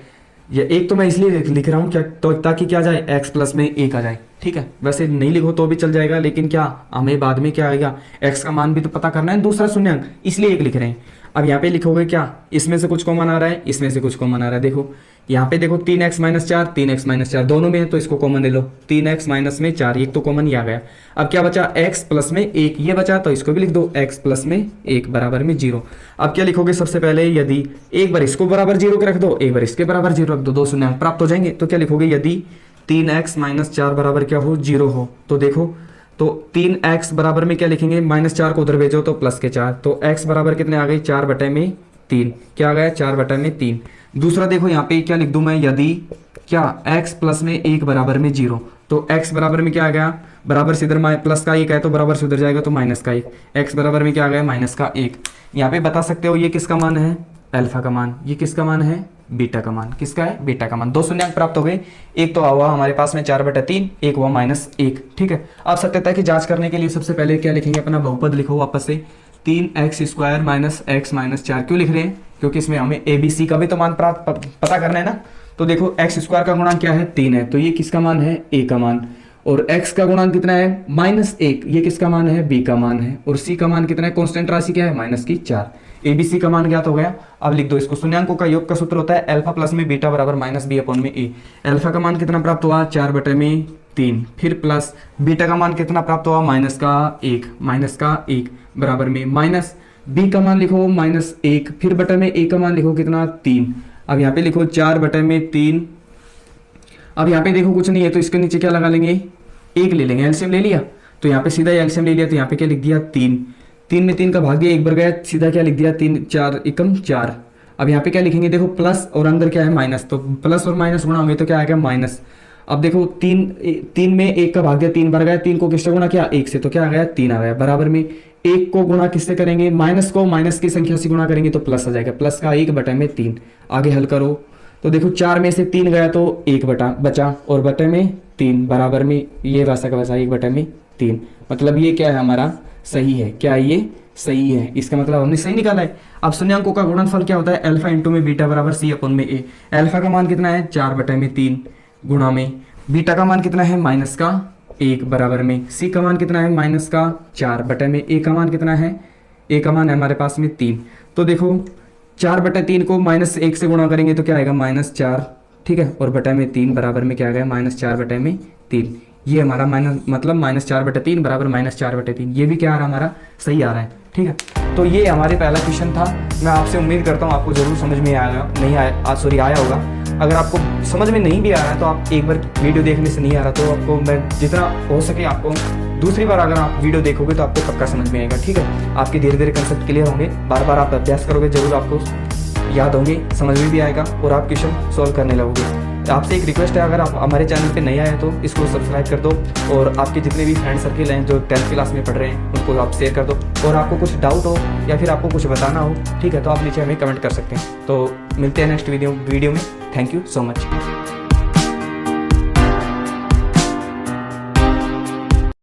ये एक तो मैं इसलिए लिख रहा हूँ क्या, तो ताकि क्या जाए, x प्लस में 1 आ जाए, ठीक है। वैसे नहीं लिखो तो भी चल जाएगा, लेकिन क्या हमें बाद में क्या आएगा, x का मान भी तो पता करना है, दूसरा शून्यंक, इसलिए 1 लिख रहे हैं। अब यहाँ पे लिखोगे क्या, इसमें से कुछ कॉमन आ रहा है, इसमें से कुछ कॉमन आ रहा है। देखो यहाँ पे देखो 3x - 4 दोनों में है, तो इसको कॉमन ले लो, 3x माइनस में 4, एक तो कॉमन ही आ गया। अब क्या बचा, x प्लस में 1, ये बचा, तो इसको भी लिख दो, x प्लस में 1 बराबर में 0। अब क्या लिखोगे, सबसे पहले यदि एक बार इसको बराबर 0 के रख दो, एक बार इसके बराबर 0 रख दो, 2 शून्यंक प्राप्त हो जाएंगे। तो क्या लिखोगे, यदि 3x - 4 बराबर क्या हो, 0 हो, तो देखो तो 3x बराबर में क्या लिखेंगे, -4 को उधर भेजो तो प्लस के 4, तो x बराबर कितने आ गए, 4/3, क्या आ गया 4/3। दूसरा देखो यहाँ पे क्या लिख दूं मैं, यदि क्या x प्लस में 1 बराबर में 0, तो x बराबर में क्या आ गया, बराबर से इधर प्लस का 1 है तो बराबर से उधर जाएगा तो माइनस का 1, x बराबर में क्या आ गया, -1। यहाँ पे बता सकते हो ये किसका मान है, अल्फा का मान, ये किसका मान है, बीटा का मान। किसका है, बीटा का मान। 2 शून्यंक प्राप्त हो गए, एक तो हुआ हमारे पास में 4/3, एक हुआ -1, ठीक है। अब सत्यता की जांच करने के लिए सबसे पहले क्या लिखेंगे, अपना बहुपद लिखो वापस से, 3x² माइनस x माइनस 4। क्यों लिख रहे हैं, क्योंकि इसमें हमें ABC का भी तो मान पता करना है ना। तो देखो x² का गुणांक क्या है, 3 है, तो ये किसका मान है, a का मान। और x का गुणांक कितना है, -1, ये किसका मान है, b का मान है। और c का मान कितना है, कांस्टेंट राशि क्या है, -4। ABC का मान ज्ञात हो गया। अब लिख दो इसको, शून्यंकों का योग का सूत्र होता है अल्फा प्लस में बीटा बराबर -b/a। अल्फा का मान कितना प्राप्त हुआ, 4/3, फिर प्लस बीटा का मान कितना प्राप्त हुआ, -1 बराबर में माइनस b का मान लिखो -1, फिर बटे में a का मान लिखो कितना, 3। अब यहाँ पे लिखो 4/3। अब यहाँ पे देखो कुछ नहीं है तो इसके नीचे क्या लगा लेंगे, 1 ले लेंगे, एलसीएम ले लिया, तो यहाँ पे सीधा एलसीएम ले लिया, तो यहाँ पे क्या लिख दिया 3 में 3 का भाग दिया, 1 बार गया, सीधा क्या लिख दिया 3 4 एकम 4। अब यहाँ पे क्या लिखेंगे, देखो प्लस और अंदर क्या है माइनस, तो प्लस और माइनस गुणा होंगे तो क्या आएगा, माइनस। अब देखो 3 में 1 का भाग दिया, 3 बार गया, 3 को किससे गुणा किया, 1 से, तो क्या आ गया 3 आ गया। बराबर में 1 को गुणा किससे करेंगे, माइनस को माइनस की संख्या से गुणा करेंगे तो प्लस आ जाएगा, प्लस का 1/3। आगे हल करो तो देखो 4 में से 3 गया तो 1 बचा, और बटे में 3 बराबर में ये वैसा का वैसा 1/3। मतलब ये क्या है हमारा, सही है। क्या ये सही है, इसका मतलब हमने सही निकाला है। अब शून्यांकों का गुणनफल क्या होता है, अल्फा इंटू में बीटा बराबर सी अपन में ए। अल्फा का मान कितना है 4/3 गुणा में बीटा का मान कितना है -1 बराबर में सी का मान कितना है -4 में ए का मान कितना है, ए का मान है हमारे पास में 3। तो देखो 4/3 को -1 से गुणा करेंगे तो क्या आएगा -4, ठीक है, और बटा में 3 बराबर में क्या आ गया -4/3। ये हमारा मतलब -4/3 बराबर -4/3। ये भी क्या आ रहा है हमारा, सही आ रहा है, ठीक है। तो ये हमारे पहला क्वेश्चन था। मैं आपसे उम्मीद करता हूँ आपको जरूर समझ में आया, नहीं आया, सॉरी आया होगा। अगर आपको समझ में नहीं भी आ रहा है तो आप एक बार वीडियो देखने से नहीं आ रहा तो आपको मैं जितना हो सके आपको दूसरी बार अगर आप वीडियो देखोगे तो आपको पक्का समझ में आएगा, ठीक है। आपके धीरे धीरे कंसेप्ट क्लियर होंगे, बार बार आप अभ्यास करोगे जरूर आपको याद होंगे, समझ में भी आएगा और आप क्वेश्चन सॉल्व करने लगोगे। आपसे एक रिक्वेस्ट है, अगर आप हमारे चैनल पे नए आए तो इसको सब्सक्राइब कर दो और आपके जितने भी फ्रेंड सर्किल हैं जो 10th क्लास में पढ़ रहे हैं उनको आप शेयर कर दो। और आपको कुछ डाउट हो या फिर आपको कुछ बताना हो, ठीक है, तो आप नीचे हमें कमेंट कर सकते हैं। तो मिलते हैं नेक्स्ट वीडियो में। Thank you so much.